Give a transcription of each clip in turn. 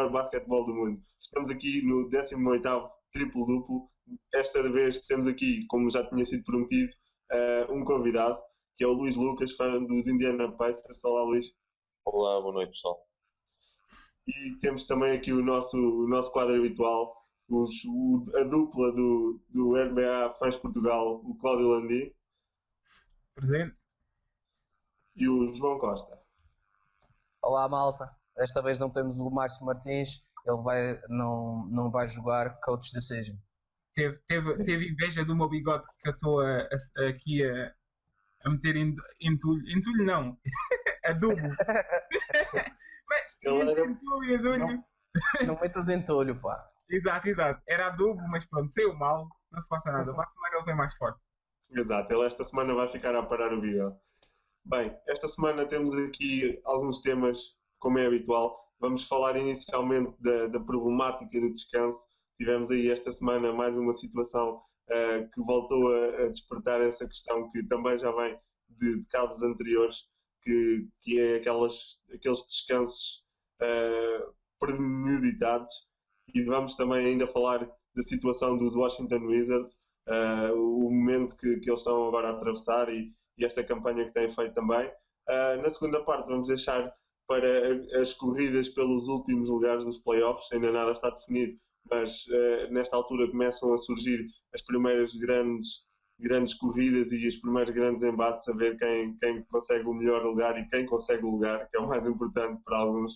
melhor basquetebol do mundo. Estamos aqui no 18º triplo-duplo. Esta vez temos aqui, como já tinha sido prometido, um convidado, que é o Luís Lucas, fã dos Indiana Pacers. Olá, Luís. Olá, boa noite, pessoal. E temos também aqui o nosso quadro habitual, a dupla do NBA Fãs Portugal, o Cláudio Landim. Presente. E o João Costa. Olá, malta. Desta vez não temos o Márcio Martins. Ele não vai jogar Coach Decision. Teve inveja do meu bigode que eu estou aqui a meter em entulho. Entulho não. Adubo. Não metas entulho, pá. Exato. Era adubo, mas pronto, saiu mal. Não se passa nada. Para a semana ele vem mais forte. Exato. Ele esta semana vai ficar a parar o bigode. Bem, esta semana temos aqui alguns temas, como é habitual. Vamos falar inicialmente da problemática do descanso. Tivemos aí esta semana mais uma situação que voltou a despertar essa questão que também já vem de casos anteriores, que é aqueles descansos premeditados. E vamos também ainda falar da situação dos Washington Wizards, o momento que eles estão agora a atravessar e esta campanha que têm feito também. Na segunda parte vamos deixar para as corridas pelos últimos lugares dos playoffs. Ainda nada está definido, mas nesta altura começam a surgir as primeiras grandes corridas e os primeiros grandes embates, a ver quem consegue o melhor lugar e quem consegue o lugar, que é o mais importante para alguns.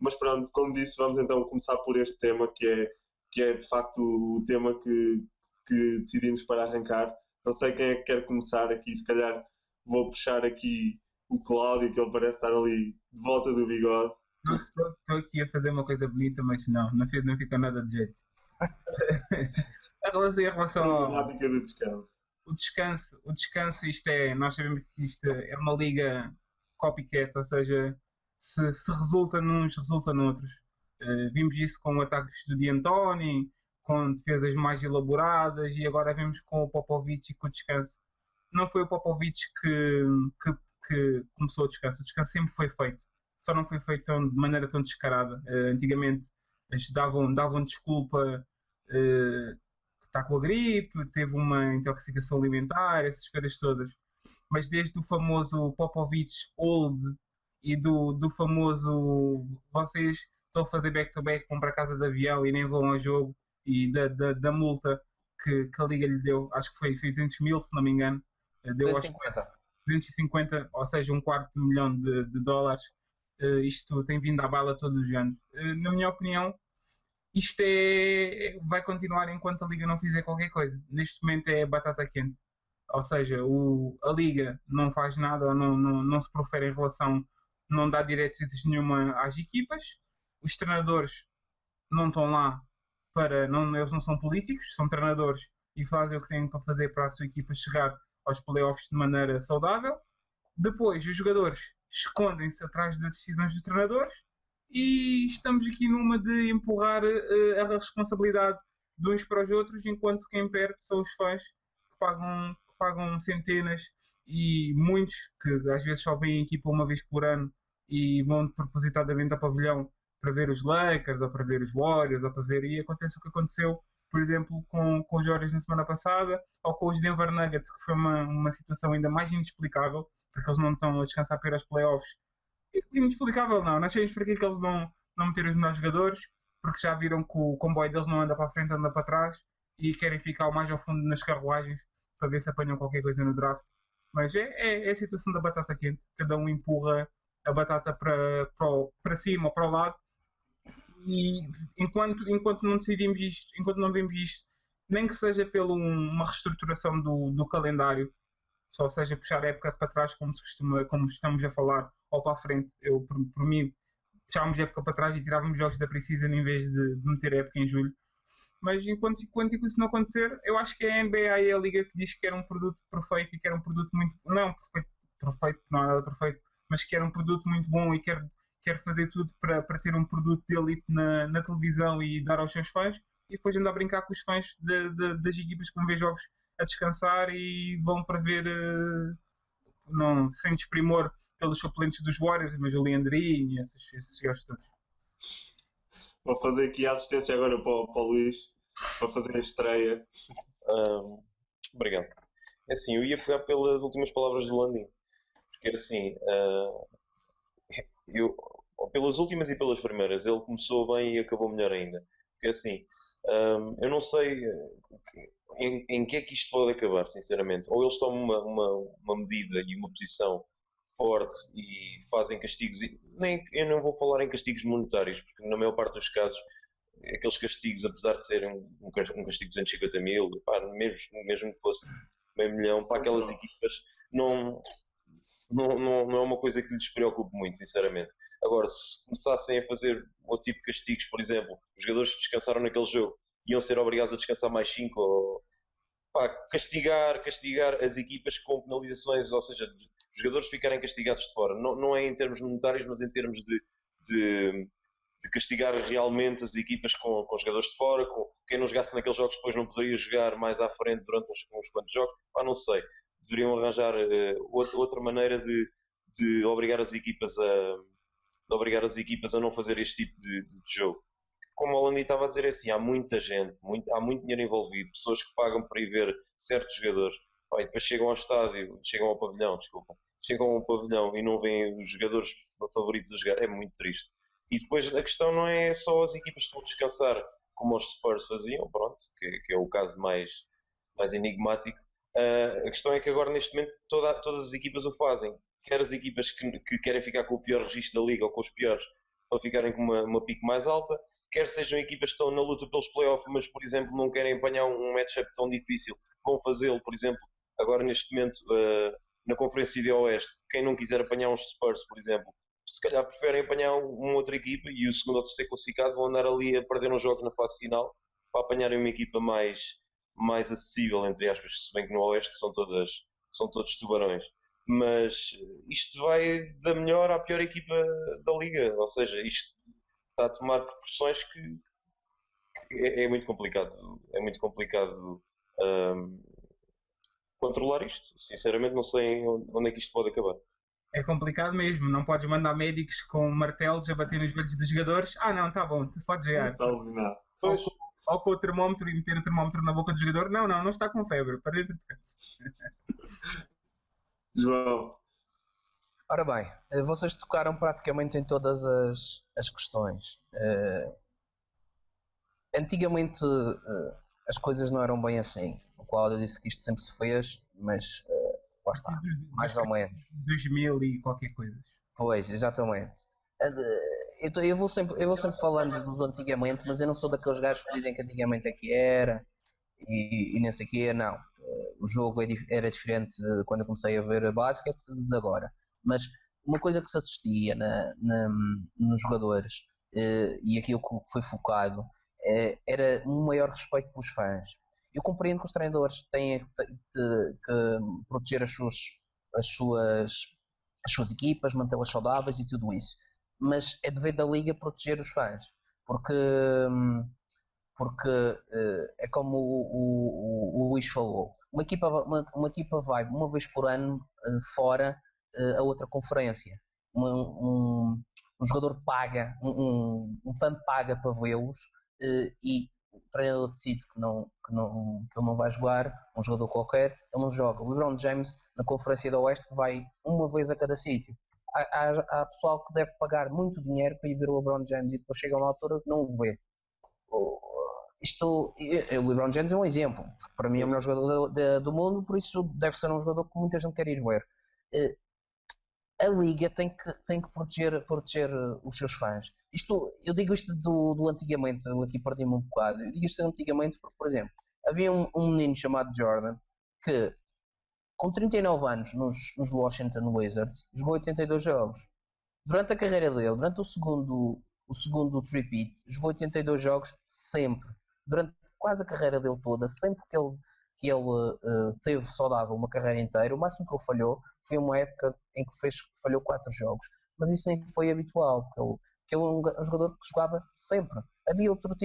Mas pronto, como disse, vamos então começar por este tema, que é de facto o tema que decidimos para arrancar. Não sei quem é que quer começar aqui, se calhar vou puxar aqui o Cláudio, que ele parece estar ali de volta do bigode. Estou aqui a fazer uma coisa bonita, mas não fica nada de jeito. Em relação à problemática do descanso. O descanso, nós sabemos que isto é uma liga copycat, ou seja, se resulta nos, resulta noutros. Vimos isso com ataques do D'Antoni, com defesas mais elaboradas, e agora vemos com o Popovich e com o descanso. Não foi o Popovich que começou o descanso sempre foi feito, só não foi feito de maneira tão descarada. Antigamente eles davam desculpa que está com a gripe, teve uma intoxicação alimentar, essas coisas todas, mas desde o famoso Popovich Old e do famoso vocês estão a fazer back-to-back, vão para a casa de avião e nem vão ao jogo, e da multa que a Liga lhe deu, acho que foi 200 mil, se não me engano, deu 250, ou seja, $250,000 de dólares. Isto tem vindo à bala todos os anos. Na minha opinião, isto vai continuar enquanto a Liga não fizer qualquer coisa. Neste momento é batata quente, ou seja, a Liga não faz nada, ou não se profere em relação, não dá diretrizes nenhuma às equipas. Os treinadores não estão lá eles não são políticos, são treinadores e fazem o que têm para fazer para a sua equipa chegar aos playoffs de maneira saudável. Depois os jogadores escondem-se atrás das decisões dos treinadores e estamos aqui numa de empurrar a responsabilidade de uns para os outros, enquanto quem perde são os fãs que pagam centenas, e muitos que às vezes só vêm a equipa uma vez por ano e vão propositadamente ao pavilhão para ver os Lakers, ou para ver os Warriors, ou para ver, e acontece o que aconteceu, por exemplo, com os Warriors na semana passada, ou com os Denver Nuggets, que foi uma situação ainda mais inexplicável, porque eles não estão a descansar para ir aos playoffs. Inexplicável não, nós sabemos porque é que eles não meteram os melhores jogadores, porque já viram que o comboio deles não anda para a frente, anda para trás, e querem ficar o mais ao fundo nas carruagens, para ver se apanham qualquer coisa no draft. Mas é a situação da batata quente, cada um empurra a batata para cima ou para o lado, e enquanto não decidimos isto, enquanto não vemos isto, nem que seja pela uma reestruturação do calendário, só seja puxar a época para trás, como estamos a falar, ou para a frente. Eu, por mim, puxávamos a época para trás e tirávamos jogos da Precision em vez de meter a época em julho. Mas enquanto isso não acontecer, eu acho que a NBA é a liga que diz que era um produto perfeito, e que era um produto muito, não perfeito, não é nada perfeito, mas que era um produto muito bom, e quer fazer tudo para ter um produto de elite na televisão e dar aos seus fãs, e depois anda a brincar com os fãs das equipas que vão ver jogos a descansar e vão para ver, sem desprimor pelos suplentes dos Warriors, mas o Leandrinho e esses gajos todos. Vou fazer aqui a assistência agora para o Luís, para fazer a estreia. Obrigado. É assim, eu ia pegar pelas últimas palavras do Landim, porque assim, eu, pelas últimas e pelas primeiras, ele começou bem e acabou melhor ainda. Porque assim, eu não sei em que é que isto pode acabar, sinceramente. Ou eles tomam uma medida e uma posição forte e fazem castigos, eu não vou falar em castigos monetários, porque na maior parte dos casos, aqueles castigos, apesar de serem um castigo de 250 mil, pá, mesmo que fosse meio milhão, para aquelas equipas, não, não é uma coisa que lhes preocupe muito, sinceramente. Agora, se começassem a fazer outro tipo de castigos, por exemplo, os jogadores que descansaram naquele jogo iam ser obrigados a descansar mais 5, ou pá, castigar as equipas com penalizações, ou seja, os jogadores ficarem castigados de fora. Não é em termos monetários, mas em termos de, de castigar realmente as equipas com jogadores de fora, com quem não jogasse naqueles jogos depois não poderia jogar mais à frente durante uns quantos jogos. Pá, não sei. Deveriam arranjar outra maneira de obrigar as equipas a não fazer este tipo de jogo. Como o Alani estava a dizer, é assim, há muita gente, há muito dinheiro envolvido, pessoas que pagam para ir ver certos jogadores, e depois chegam ao estádio, chegam ao pavilhão, desculpa, chegam ao pavilhão e não veem os jogadores favoritos a jogar, é muito triste. E depois a questão não é só as equipas que estão a descansar, como os Spurs faziam, pronto, que é o caso mais enigmático. A questão é que agora, neste momento, todas as equipas o fazem. Quer as equipas que querem ficar com o pior registro da liga ou com os piores, para ficarem com uma pique mais alta, quer sejam equipas que estão na luta pelos playoffs, mas, por exemplo, não querem apanhar um matchup tão difícil, vão fazê-lo, por exemplo, agora neste momento, na Conferência de Oeste. Quem não quiser apanhar uns Spurs, por exemplo, se calhar preferem apanhar uma outra equipa e o segundo ou terceiro classificado vão andar ali a perder uns jogos na fase final para apanharem uma equipa mais acessível, entre aspas, se bem que no Oeste são todos tubarões. Mas isto vai da melhor à pior equipa da liga, ou seja, isto está a tomar proporções que é muito complicado. É muito complicado controlar isto. Sinceramente, não sei onde é que isto pode acabar. É complicado mesmo, não podes mandar médicos com martelos a bater nos joelhos dos jogadores. Ah, não, tá bom, tu podes jogar. Pois. Ou com o termómetro e meter o termómetro na boca do jogador. Não, não está com febre, para dentro de casa. João. Ora bem, vocês tocaram praticamente em todas as questões. Antigamente as coisas não eram bem assim. O Cláudio disse que isto sempre se fez, mas lá está, mais ou menos. 2000 e qualquer coisa. Pois, exatamente. Eu vou sempre falando dos antigamente, mas eu não sou daqueles gajos que dizem que antigamente é que era e nem sei o que não. O jogo era diferente quando eu comecei a ver basquete de agora. Mas uma coisa que se assistia nos jogadores e aquilo que foi focado era um maior respeito pelos fãs. Eu compreendo que os treinadores têm que proteger as suas equipas, mantê-las saudáveis e tudo isso. Mas é dever da liga proteger os fãs. Porque é como o Luís falou, uma equipa vai uma vez por ano fora a outra conferência. Um jogador paga, um fã paga para vê-los e o treinador decide que ele não vai jogar, um jogador qualquer, ele não joga. O LeBron James na Conferência do Oeste vai uma vez a cada sítio. Há pessoal que deve pagar muito dinheiro para ir ver o LeBron James e depois chega a uma altura que não o vê. O LeBron James é um exemplo. Para mim é o melhor jogador do mundo, por isso deve ser um jogador que muita gente quer ir ver. A liga tem que proteger os seus fãs. Eu digo isto do antigamente, eu aqui perdi-me um bocado. Eu digo isto antigamente porque, por exemplo, havia um menino chamado Jordan que, com 39 anos nos Washington Wizards, jogou 82 jogos. Durante a carreira dele, durante o segundo three-peat, jogou 82 jogos sempre. Durante quase a carreira dele toda, sempre que ele teve saudável uma carreira inteira, o máximo que ele falhou foi uma época em que falhou 4 jogos. Mas isso nem foi habitual, porque ele é um jogador que jogava sempre. Havia outro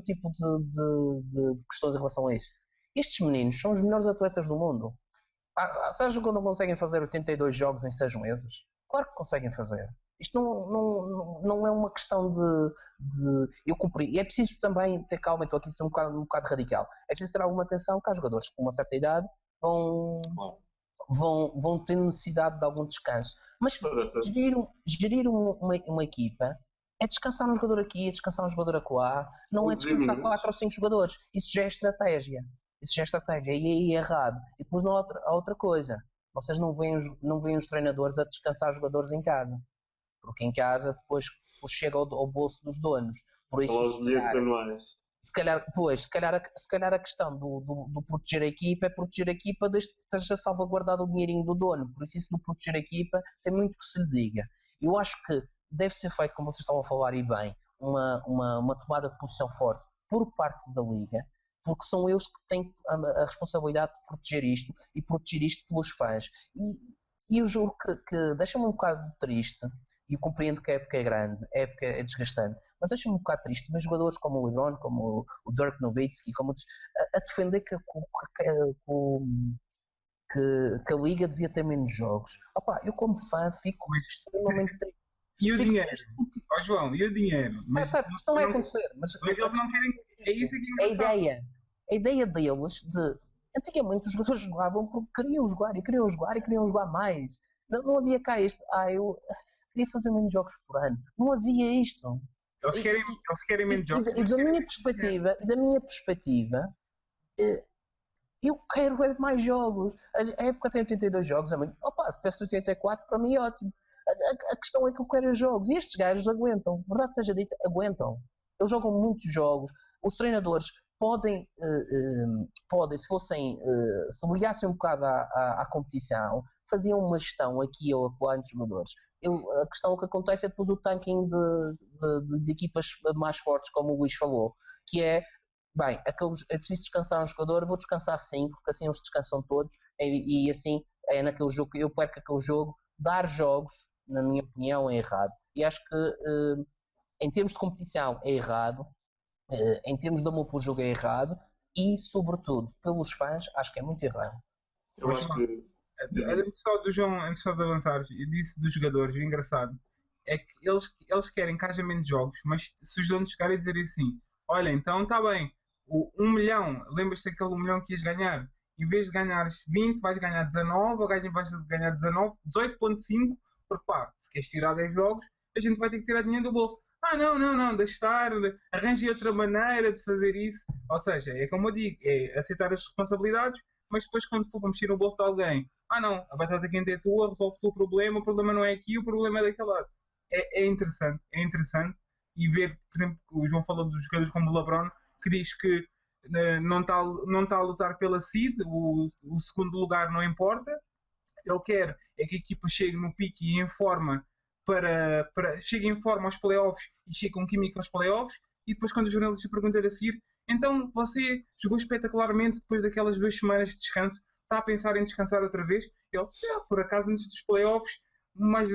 tipo de questões em relação a isso. Estes meninos são os melhores atletas do mundo. Sabes quando não conseguem fazer 82 jogos em 6 meses? Claro que conseguem fazer. Isto não é uma questão eu cumprir. E é preciso também ter calma, estou aqui a ser um bocado radical. É preciso ter alguma atenção que há jogadores com uma certa idade vão, vão ter necessidade de algum descanso. Mas Mas essas, gerir uma equipa é descansar um jogador aqui, é descansar um jogador acolá, não é todos os descansar minutos. 4 ou 5 jogadores. Isso já é estratégia. Isso já é estratégia. E aí é errado. E depois não há outra coisa. Vocês não veem os treinadores a descansar jogadores em casa. Porque em casa depois chega ao bolso dos donos. Por São isso, lá os bilhetes anuais. se calhar a questão do proteger a equipa é proteger a equipa desde que esteja salvaguardado o dinheirinho do dono. Por isso do proteger a equipa tem muito que se lhe diga. Eu acho que deve ser feito, como vocês estavam a falar e bem, uma tomada de posição forte por parte da Liga, porque são eles que têm a responsabilidade de proteger isto e proteger isto pelos fãs. E eu juro que deixa-me um bocado triste, e eu compreendo que a época é grande, a época é desgastante, mas deixa-me um bocado triste ver jogadores como o LeBron, como o Dirk Nowitzki, como outros, a defender que a Liga devia ter menos jogos. Opa, eu como fã fico Mas, extremamente triste. e o Fico dinheiro? triste porque Ó João, e o dinheiro? Mas, certo, isto não vai não- acontecer, mas mas eles não querem. É isso que é a engraçado. ideia deles de. Antigamente os jogadores jogavam porque queriam jogar e queriam jogar e queriam jogar mais. Não havia cá isto. Eu queria fazer menos jogos por ano. Não havia isto. Eles E, querem, eles querem e- menos jogos, e mas da querem minha menos dinheiro. perspectiva, eh, eu quero ver mais jogos. A época tem 82 jogos, é muito. Opa, se tivesse 84, para mim é ótimo. A questão é que eu quero jogos. E estes gajos aguentam. Verdade seja dita, aguentam. Eles jogam muitos jogos. Os treinadores podem, se fossem, se ligassem um bocado à competição, faziam uma gestão aqui ou acolá entre jogadores. A questão que acontece é depois o tanking de equipas mais fortes, como o Luís falou, que é, bem, é preciso descansar um jogador, vou descansar 5, porque assim eles descansam todos, e assim é naquele jogo que eu perco aquele jogo. Dar jogos, na minha opinião, é errado. E acho que em termos de competição é errado, em termos de amor pelo jogo é errado, e sobretudo pelos fãs acho que é muito errado. Eu acho que. Antes só de avançar, eu disse dos jogadores, o engraçado é que eles querem que haja menos jogos, mas se os donos chegarem a dizer assim, olha, então está bem, o 1 milhão, lembras-te daquele 1 milhão que ias ganhar? Em vez de ganhares 20, vais ganhar 19, ou vais ganhar 19, 18,5, porque pá, se queres tirar 10 jogos, a gente vai ter que tirar dinheiro do bolso. Não, deixa estar, arranje outra maneira de fazer isso. Ou seja, é como eu digo, é aceitar as responsabilidades, mas depois quando for para mexer no bolso de alguém, não, a batata quente é tua, resolve o problema não é aqui, o problema é daquele lado. É interessante, e ver, por exemplo, o João falou dos jogadores como o LeBron, que diz que não tá a lutar pela seed, o segundo lugar não importa, ele quer é que a equipa chegue no pique e em forma chegue em forma aos playoffs e chegue com química aos playoffs, e depois quando os jornalistas perguntam a seguir, então você jogou espetacularmente depois daquelas 2 semanas de descanso, está a pensar em descansar outra vez? Ele, por acaso antes dos playoffs, mas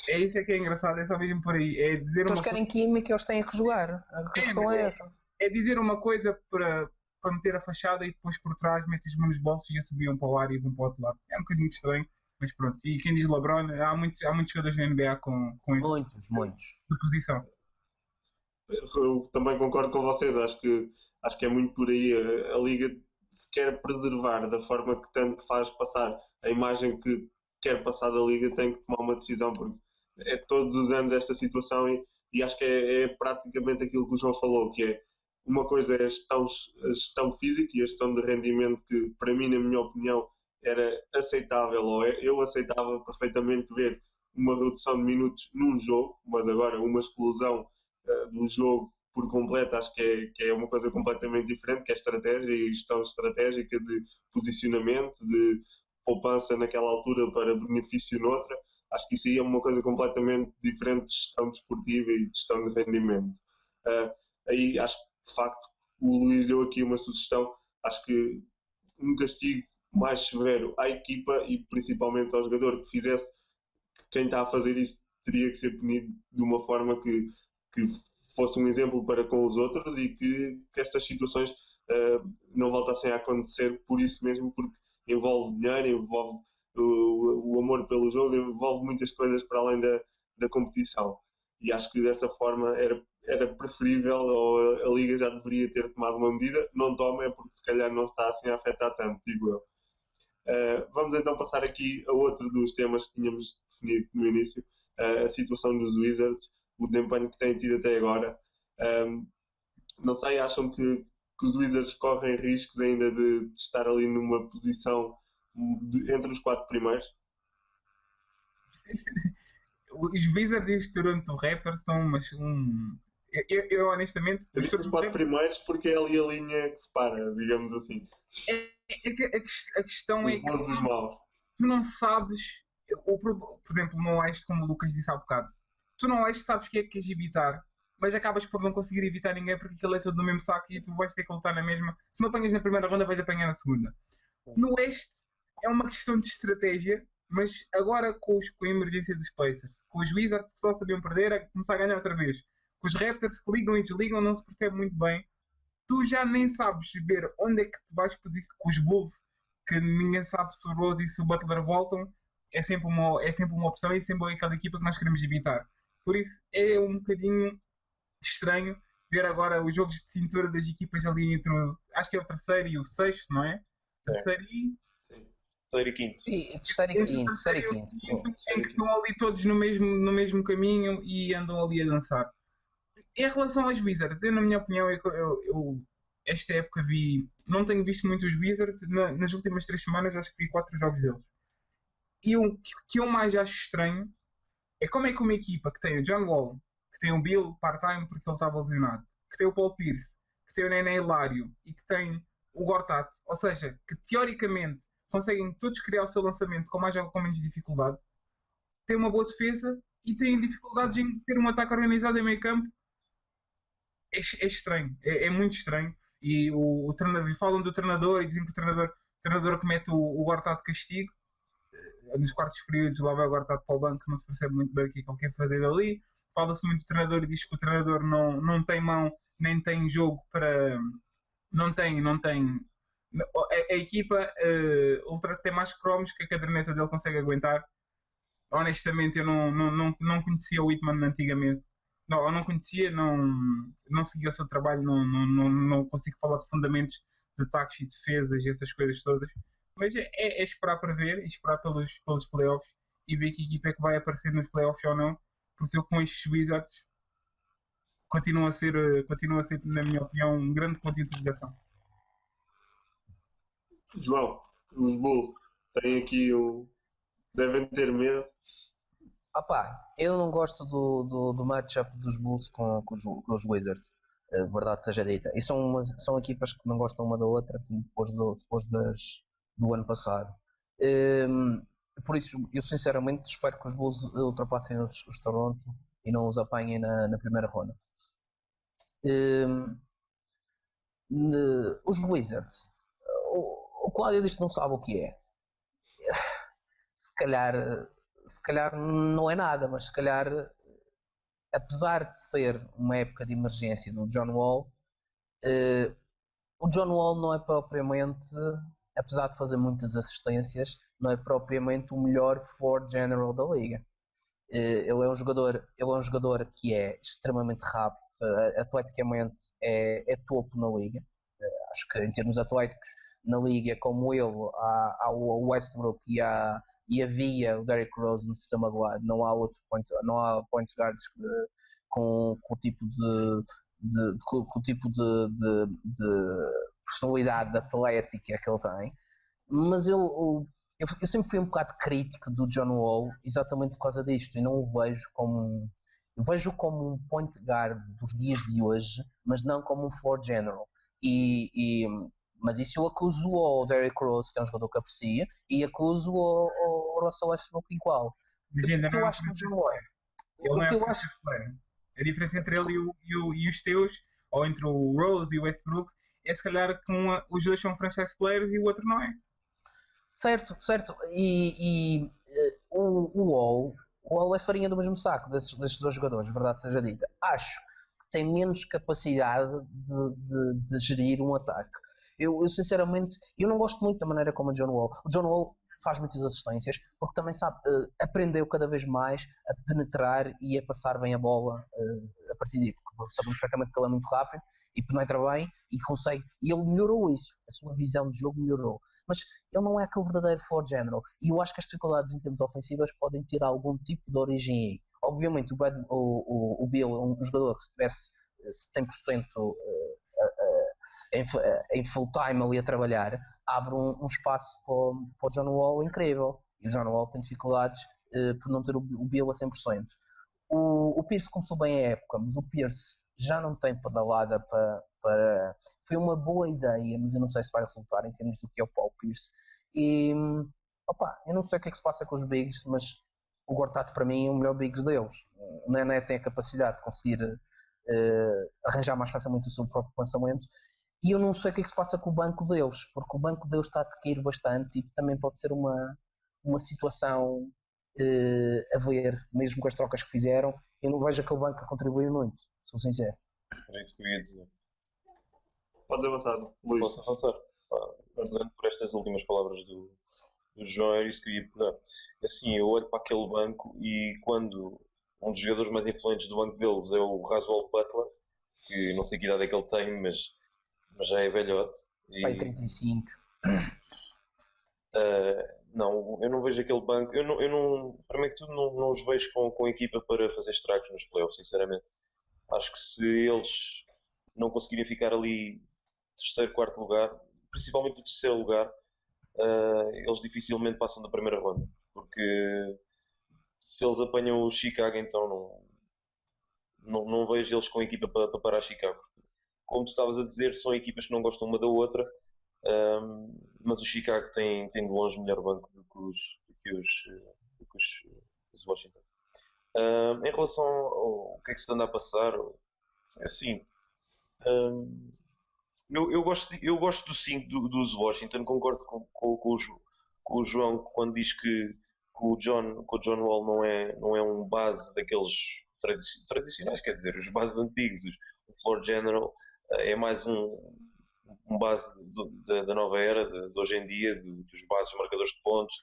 é isso é que é engraçado, é só mesmo por aí, é dizer Se eles uma querem química, eles têm que jogar. A questão é essa. é dizer uma coisa para meter a fachada, e depois por trás metem as mãos nos bolsos e a subiam para o ar e vão para o outro lado. É um bocadinho estranho, mas pronto. E quem diz LeBron, há muitos jogadores da NBA com esse Muitos. de posição. Eu também concordo com vocês, acho que é muito por aí. A Liga se quer preservar da forma que tanto faz passar a imagem que quer passar da Liga, tem que tomar uma decisão, porque é todos os anos esta situação, e acho que é praticamente aquilo que o João falou, que é uma coisa é a gestão física e a gestão de rendimento, que para mim, na minha opinião, era aceitável, ou eu aceitava perfeitamente ver uma redução de minutos num jogo, mas agora uma exclusão do jogo por completo, acho que é uma coisa completamente diferente, que é estratégia e gestão estratégica de posicionamento, de poupança naquela altura para benefício noutra. Acho que isso aí é uma coisa completamente diferente de gestão desportiva e de gestão de rendimento. Aí acho que, de facto, o Luís deu aqui uma sugestão. Acho que um castigo mais severo à equipa e principalmente ao jogador que fizesse, quem está a fazer isso teria que ser punido de uma forma que fosse um exemplo para com os outros, e que estas situações não voltassem a acontecer por isso mesmo, porque envolve dinheiro, envolve o amor pelo jogo, envolve muitas coisas para além da competição. E acho que dessa forma era preferível, ou a Liga já deveria ter tomado uma medida. Não toma, é porque se calhar não está assim a afetar tanto, digo eu. Vamos então passar aqui a outro dos temas que tínhamos definido no início, a situação dos Wizards, o desempenho que têm tido até agora. Não sei, acham que os Wizards correm riscos ainda de estar ali numa posição entre os 4 primeiros? Os Wizards e os Toronto Raptors são eu honestamente... Eu digo os 4 primeiros porque é ali a linha que separa, digamos assim. A questão é que Os bons dos maus. tu não sabes, por exemplo, no Oeste, como o Lucas disse há bocado, tu no Oeste sabes que é que queres evitar, mas acabas por não conseguir evitar ninguém porque aquilo é tudo no mesmo saco e tu vais ter que lutar na mesma. Se não apanhas na primeira ronda, vais apanhar na segunda. No Oeste é uma questão de estratégia, mas agora com a emergência dos Pacers, com os Wizards que só sabiam perder, a começar a ganhar outra vez, com os Raptors que ligam e desligam, não se percebe muito bem. Tu já nem sabes ver onde é que te vais pedir com os Bulls, que ninguém sabe se o Rose e se o Butler voltam. É sempre uma opção e sempre aquela equipa que nós queremos evitar. Por isso é um bocadinho estranho ver agora os jogos de cintura das equipas ali entre acho que é o terceiro e o sexto, não é? Terceiro e... Terceiro e quinto. Terceiro e quinto. Em que estão ali todos no mesmo caminho e andam ali a dançar. Em relação aos Wizards, eu, na minha opinião, eu esta época não tenho visto muito os Wizards, nas últimas 3 semanas acho que vi 4 jogos deles. E o que eu mais acho estranho é como é que uma equipa que tem o John Wall, que tem o Bill part-time porque ele estava lesionado, que tem o Paul Pierce, que tem o Nene Hilário e que tem o Gortat, ou seja, que teoricamente conseguem todos criar o seu lançamento com mais ou com menos dificuldade, tem uma boa defesa e têm dificuldades em ter um ataque organizado em meio campo. É estranho, é muito estranho. E o treinador, falam do treinador e dizem que o treinador comete o Gortat de castigo. Nos quartos períodos lá vai o Gortat para o banco, não se percebe muito bem o que é que ele quer fazer ali. Fala-se muito do treinador e diz que o treinador não tem mão, nem tem jogo para... Não tem... A equipa ultra tem mais cromos que a caderneta dele consegue aguentar. Honestamente, eu não conhecia o Whitman antigamente. Não, eu não conhecia, não seguia o seu trabalho, não consigo falar de fundamentos de ataques e defesas e essas coisas todas. Mas é esperar para ver, é esperar pelos playoffs e ver que equipa é que vai aparecer nos playoffs ou não, porque eu com estes Wizards continua a ser, na minha opinião, um grande ponto de interrogação. João, os Bulls têm aqui devem ter medo. Eu não gosto do matchup dos Bulls com os Wizards, verdade seja dita. E são equipas que não gostam uma da outra depois do ano passado. Por isso, eu sinceramente espero que os Bulls ultrapassem os Toronto e não os apanhem na primeira ronda. Os Wizards, o Cláudio diz que não sabe o que é. Se calhar não é nada, mas se calhar, apesar de ser uma época de emergência do John Wall, o John Wall não é propriamente, apesar de fazer muitas assistências, não é propriamente o melhor floor general da liga. Ele é um jogador que é extremamente rápido, atleticamente é topo na liga. Acho que em termos atléticos na liga, como ele, há o Westbrook e havia o Derrick Rose no sistema guard. Não há point guards com o tipo de personalidade atlética que ele tem. Mas eu sempre fui um bocado crítico do John Wall exatamente por causa disto, e não o vejo como um point guard dos dias de hoje, mas não como um floor general. Mas isso eu acuso ao Derrick Rose, que é um jogador que aprecia, e acuso ao Russell Westbrook igual. Mas ainda não é o John Wall. Ele não é o franchise player. A diferença entre ele e os teus, ou entre o Rose e o Westbrook, é se calhar que os dois são franchise players e o outro não é. Certo. O Wall é farinha do mesmo saco desses dois jogadores, verdade seja dita. Acho que tem menos capacidade de gerir um ataque. Eu sinceramente, eu não gosto muito da maneira como o John Wall faz muitas assistências, porque também sabe, aprendeu cada vez mais a penetrar e a passar bem a bola a partir daí, porque sabemos perfeitamente que ele é muito rápido e penetra bem e consegue, e ele melhorou isso, a sua visão de jogo melhorou, mas ele não é aquele verdadeiro floor general, e eu acho que as dificuldades em termos ofensivas podem ter algum tipo de origem aí. Obviamente o Bill é um jogador que se tivesse 100% em full time ali a trabalhar, abre um espaço para o John Wall incrível, e o John Wall tem dificuldades por não ter o Bill a 100%. O Pierce começou bem a época, mas o Pierce já não tem pedalada para... Foi uma boa ideia, mas eu não sei se vai resultar em termos do que é o Paul Pierce. E, eu não sei o que é que se passa com os bigs, mas o Gortat para mim é o melhor bigs deles. O Nené tem a capacidade de conseguir arranjar mais facilmente o seu próprio lançamento. E eu não sei o que é que se passa com o banco deles, porque o banco deles está a decair bastante e também pode ser uma situação a ver, mesmo com as trocas que fizeram. Eu não vejo aquele banco a contribuir muito, sou sincero. Era isso que eu ia dizer. Podes avançar, Luís. Posso avançar? Perdendo por estas últimas palavras do João, era isso que eu ia pegar. Assim, eu olho para aquele banco e quando um dos jogadores mais influentes do banco deles é o Raswell Butler, que não sei que idade é que ele tem, mas já é velhote. Pai 35. Não, eu não vejo aquele banco. Eu não, para mim, tudo não os vejo com a equipa para fazer estragos nos playoffs, sinceramente. Acho que se eles não conseguirem ficar ali terceiro, quarto lugar, principalmente o terceiro lugar, eles dificilmente passam da primeira ronda. Porque se eles apanham o Chicago, então não vejo eles com a equipa para parar Chicago. Como tu estavas a dizer, são equipas que não gostam uma da outra, mas o Chicago tem de longe melhor banco do que os Washington. Em relação ao que é que se anda a passar, é assim, eu gosto do 5 dos Washington, concordo com o João quando diz que o John Wall não é um base daqueles tradicionais, quer dizer, os bases antigos, o floor general, é mais um base da nova era, de hoje em dia, dos bases marcadores de pontos,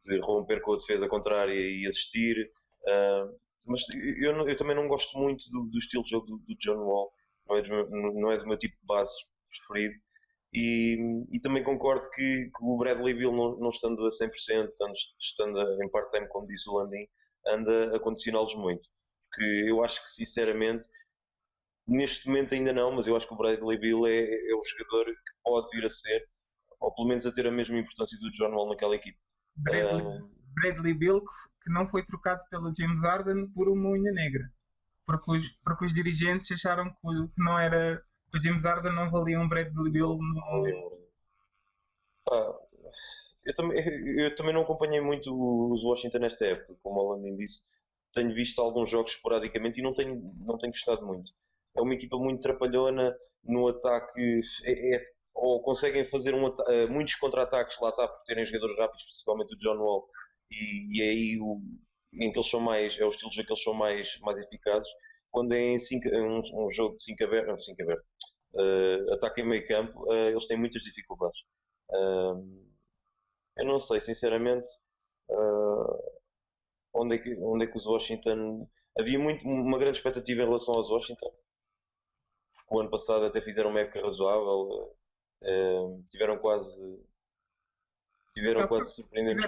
de romper com a defesa contrária e assistir. Mas eu também não gosto muito do estilo de jogo do John Wall, não é do meu tipo de base preferido. E também concordo que o Bradley Beal, não estando a 100%, estando em part-time, como disse o Landim, anda a condicioná-los muito. Porque eu acho que, sinceramente, neste momento ainda não, mas eu acho que o Bradley Beal é o jogador que pode vir a ser, ou pelo menos a ter a mesma importância do John Wall naquela equipe. Bradley Beal que não foi trocado pelo James Harden por uma unha negra, porque os dirigentes acharam que não era, que o James Harden não valia um Bradley Beal Eu também não acompanhei muito os Washington nesta época, como o Landin disse. Tenho visto alguns jogos esporadicamente e não tenho gostado muito. É uma equipa muito trapalhona no ataque, ou conseguem fazer muitos contra-ataques, lá está, por terem jogadores rápidos, principalmente o John Wall, e é aí em que eles são mais, é o estilo de jogo que eles são mais eficazes. Quando é um jogo de 5 aberto, ataque em meio campo, eles têm muitas dificuldades. Eu não sei, sinceramente, onde é que os Washington... Havia uma grande expectativa em relação aos Washington, porque o ano passado até fizeram uma época razoável, tiveram quase surpreendentes.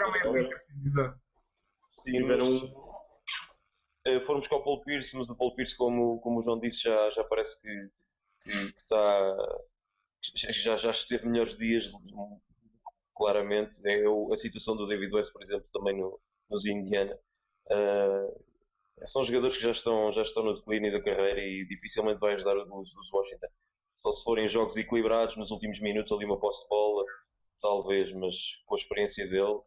Sim, foram buscar o Paul Pierce, mas o Paul Pierce, como o João disse, já parece que está... Já esteve melhores dias, claramente. A situação do David West, por exemplo, também nos Indiana. São jogadores que já estão no declínio da carreira e dificilmente vai ajudar os Washington. Só se forem jogos equilibrados nos últimos minutos, ali uma posse de bola, talvez, mas com a experiência dele.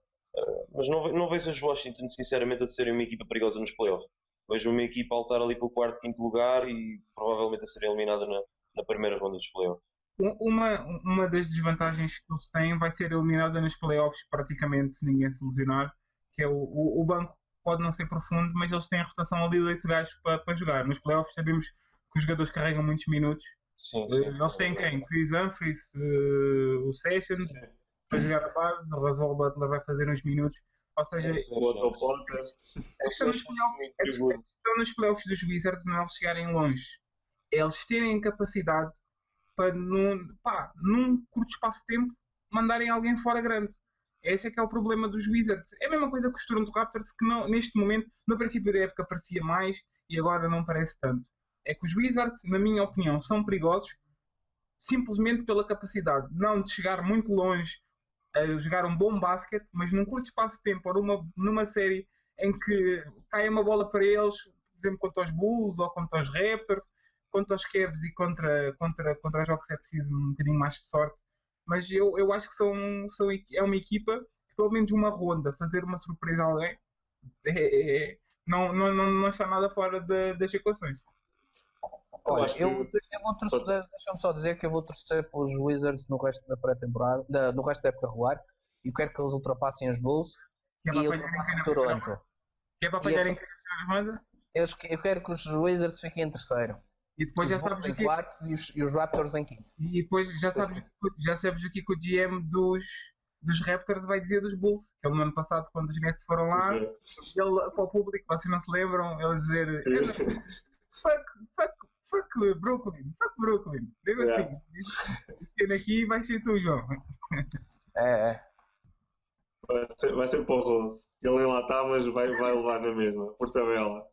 Mas não vejo os Washington, sinceramente, a serem uma equipa perigosa nos playoffs. Vejo uma equipa a lutar ali pelo quarto, quinto lugar e provavelmente a ser eliminada na primeira ronda dos playoffs. Uma das desvantagens que eles têm vai ser eliminada nos playoffs praticamente se ninguém se lesionar, que é o banco pode não ser profundo, mas eles têm a rotação ali de 8 gajos para jogar. Nos playoffs sabemos que os jogadores carregam muitos minutos. Sim, eles têm quem? Chris Humphries, o Sessions, para jogar a base, o Russell Butler vai fazer uns minutos. Ou seja, O Otto Porter. a questão nos playoffs dos Wizards não é eles chegarem longe. É eles terem capacidade para, num curto espaço de tempo, mandarem alguém fora grande. Esse é que é o problema dos Wizards. É a mesma coisa que os Toronto Raptors, que não, neste momento, no princípio da época parecia mais e agora não parece tanto. É que os Wizards, na minha opinião, são perigosos simplesmente pela capacidade, não de chegar muito longe, a jogar um bom basquete, mas num curto espaço de tempo ou numa série em que cai uma bola para eles, por exemplo, contra os Bulls ou contra os Raptors, contra os Cavs e contra os jogos é preciso um bocadinho mais de sorte. Mas eu acho que é uma equipa que pelo menos uma ronda, fazer uma surpresa a alguém, não está nada fora das equações. Olha, eu vou torcer, deixa-me só dizer que eu vou torcer pelos Wizards no resto da pré-temporada, no resto da época regular, e eu quero que eles ultrapassem os Bulls e ultrapassem o Toronto. Que é para apanharem quem na ronda? Eu quero que os Wizards fiquem em terceiro. E depois já sabes em quarto e os Raptors em quinto. E depois já sabes o que o GM dos Raptors vai dizer dos Bulls. Que ele no ano passado, quando os Nets foram lá, ele para o público, vocês não se lembram, ele dizer fuck Brooklyn. Digo assim, este ano aqui vai ser tu, João. Vai ser para o Rose. Ele nem lá está, mas vai levar na mesma, por tabela.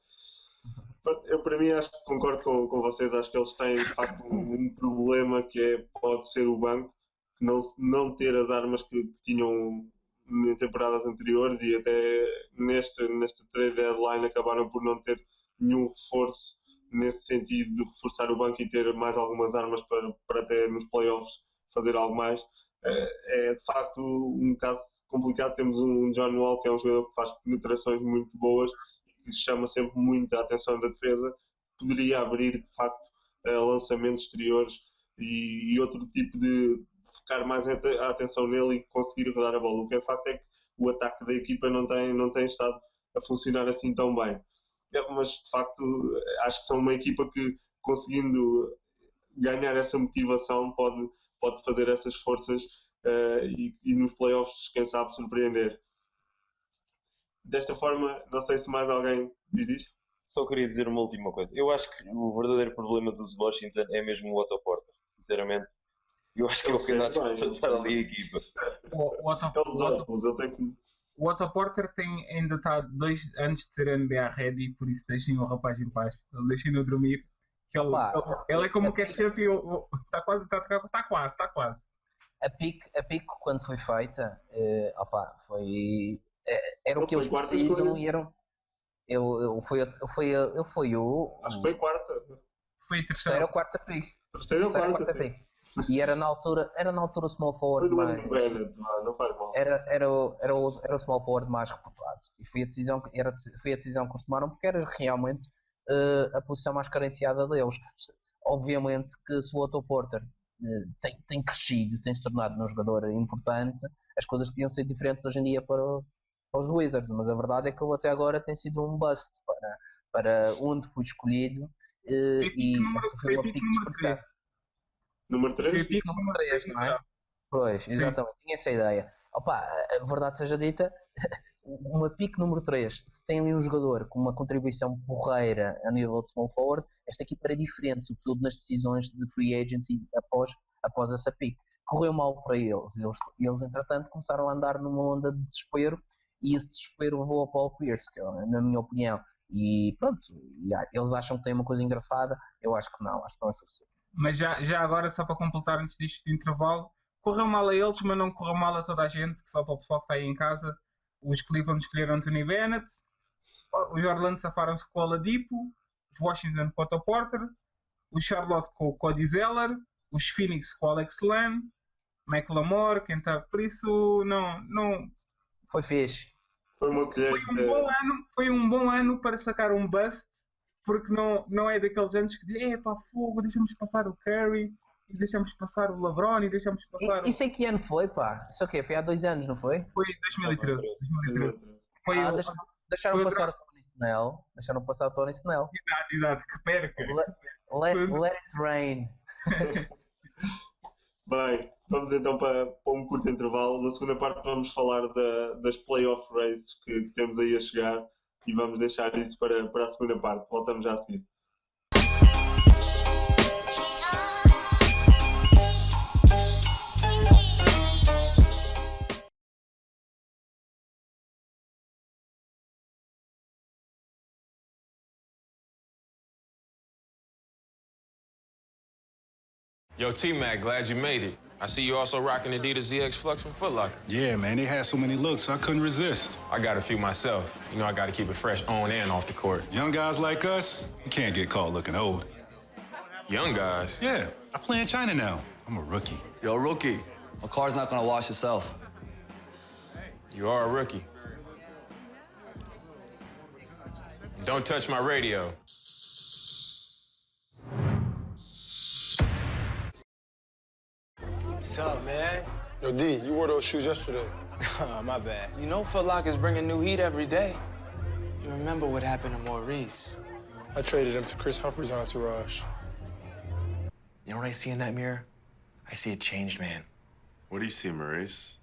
Eu, para mim, acho que concordo com vocês. Acho que eles têm, de facto, um problema que pode ser o banco, que não ter as armas que tinham em temporadas anteriores e até neste trade deadline acabaram por não ter nenhum reforço nesse sentido de reforçar o banco e ter mais algumas armas para até nos playoffs fazer algo mais. É de facto um caso complicado. Temos um John Wall, que é um jogador que faz penetrações muito boas e que chama sempre muito a atenção da defesa. Poderia abrir de facto lançamentos exteriores e outro tipo de focar mais a atenção nele e conseguir rodar a bola. O que é facto é que o ataque da equipa não tem estado a funcionar assim tão bem. Mas de facto acho que são uma equipa que, conseguindo ganhar essa motivação, pode fazer essas forças e nos playoffs, quem sabe, surpreender. Desta forma, não sei se mais alguém diz isto. Só queria dizer uma última coisa. Eu acho que o verdadeiro problema dos Washington é mesmo o Otto Porter, sinceramente. Eu acho que é o que dá de consertar ali a equipa. O Otto Porter ainda está 2 anos de ser NBA ready, por isso deixem o rapaz em paz. Deixem-no dormir. Que ele é como o ketchup e está quase. A pick quando foi feita, era o que eles precisam e eram. Foi o. Acho que foi quarta. Foi terceira ou quarta pick. Terceira ou quarta pick. E era na altura o small forward mais. Não faz mal. Era o small forward mais reputado. E foi a decisão que eles tomaram porque era realmente a posição mais carenciada deles. Obviamente que se o Otto Porter tem crescido, tem se tornado um jogador importante, as coisas podiam ser diferentes hoje em dia para os Wizards, mas a verdade é que ele até agora tem sido um bust para onde foi escolhido e sofreu uma pick desperdiçada. Número 3? Número 3, não é? Pois, exatamente, tinha essa ideia. A verdade seja dita, uma pick número 3, se tem ali um jogador com uma contribuição porreira a nível de small forward, esta equipa era diferente, sobretudo nas decisões de free agency após essa pick. Correu mal para eles. Eles entretanto começaram a andar numa onda de desespero e esse desespero levou a Paul Pierce, que na minha opinião. E pronto, eles acham que tem uma coisa engraçada, eu acho que não é suficiente. Mas já agora, só para completar antes disto de intervalo, correu mal a eles, mas não correu mal a toda a gente, que só para o pessoal que está aí em casa. Os Cleveland escolheram Anthony Bennett, os Orlando safaram-se com o Oladipo, os Washington com o Otto Porter, os Charlotte com o Cody Zeller, os Phoenix com o Alex Len, McLemore, quem está por isso, não... Foi fixe. Foi um bom ano para sacar um bust, porque não é daqueles anos que dizem, fogo, deixamos passar o Curry, e deixamos passar o LeBron, e deixamos passar Isso em que ano foi, pá? Isso o quê? Foi há 2 anos, não foi? Foi em 2013. Deixaram passar o Tony Snell. Deixaram passar o Tony Snell. Exato, que perca. Let it rain. Bem, Vamos então para um curto intervalo. Na segunda parte vamos falar das playoff races que temos aí a chegar e vamos deixar isso para a segunda parte. Voltamos já a seguir. Yo, T-Mac, glad you made it. I see you also rocking Adidas ZX Flux from Foot Locker. Yeah, man, they had so many looks, I couldn't resist. I got a few myself. You know I gotta keep it fresh on and off the court. Young guys like us, you can't get caught looking old. Young guys? Yeah, I play in China now. I'm a rookie. Yo, rookie, a car's not gonna wash itself. You are a rookie. Don't touch my radio. What's up, man? Yo, D, you wore those shoes yesterday. My bad. You know Foot Locker's bringing new heat every day. You remember what happened to Maurice? I traded him to Chris Humphrey's entourage. You know what I see in that mirror? I see a changed man. What do you see, Maurice?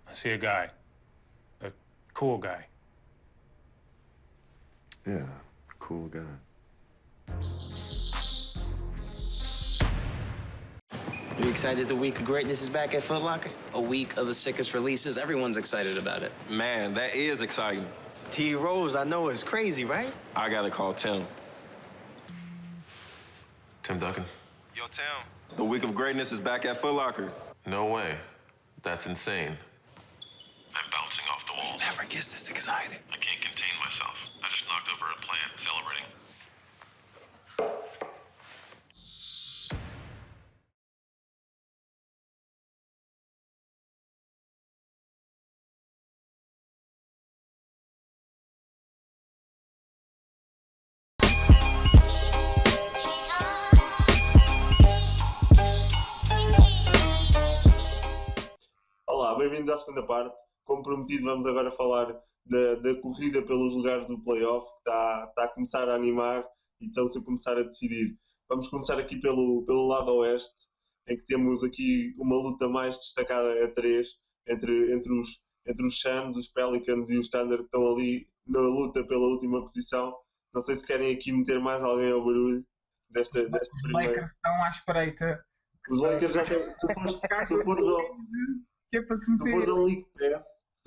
I see a guy. A cool guy. Yeah, cool guy. You excited the week of greatness is back at Foot Locker? A week of the sickest releases. Everyone's excited about it. Man, that is exciting. T. Rose, I know it's crazy, right? I gotta call Tim. Tim Duncan? Yo, Tim. The week of greatness is back at Foot Locker. No way. That's insane. I'm bouncing off the walls. Never gets this excited. I can't contain myself. I just knocked over a plant celebrating. Olá, bem-vindos à segunda parte. Como prometido, vamos agora falar da corrida pelos lugares do playoff, que está a começar a animar e estão-se a começar a decidir. Vamos começar aqui pelo lado oeste, em que temos aqui uma luta mais destacada a três, entre os Suns, os Pelicans e os Thunder, que estão ali na luta pela última posição. Não sei se querem aqui meter mais alguém ao barulho desta Os primeira. Lakers estão à espreita. Os Lakers já têm... Se tu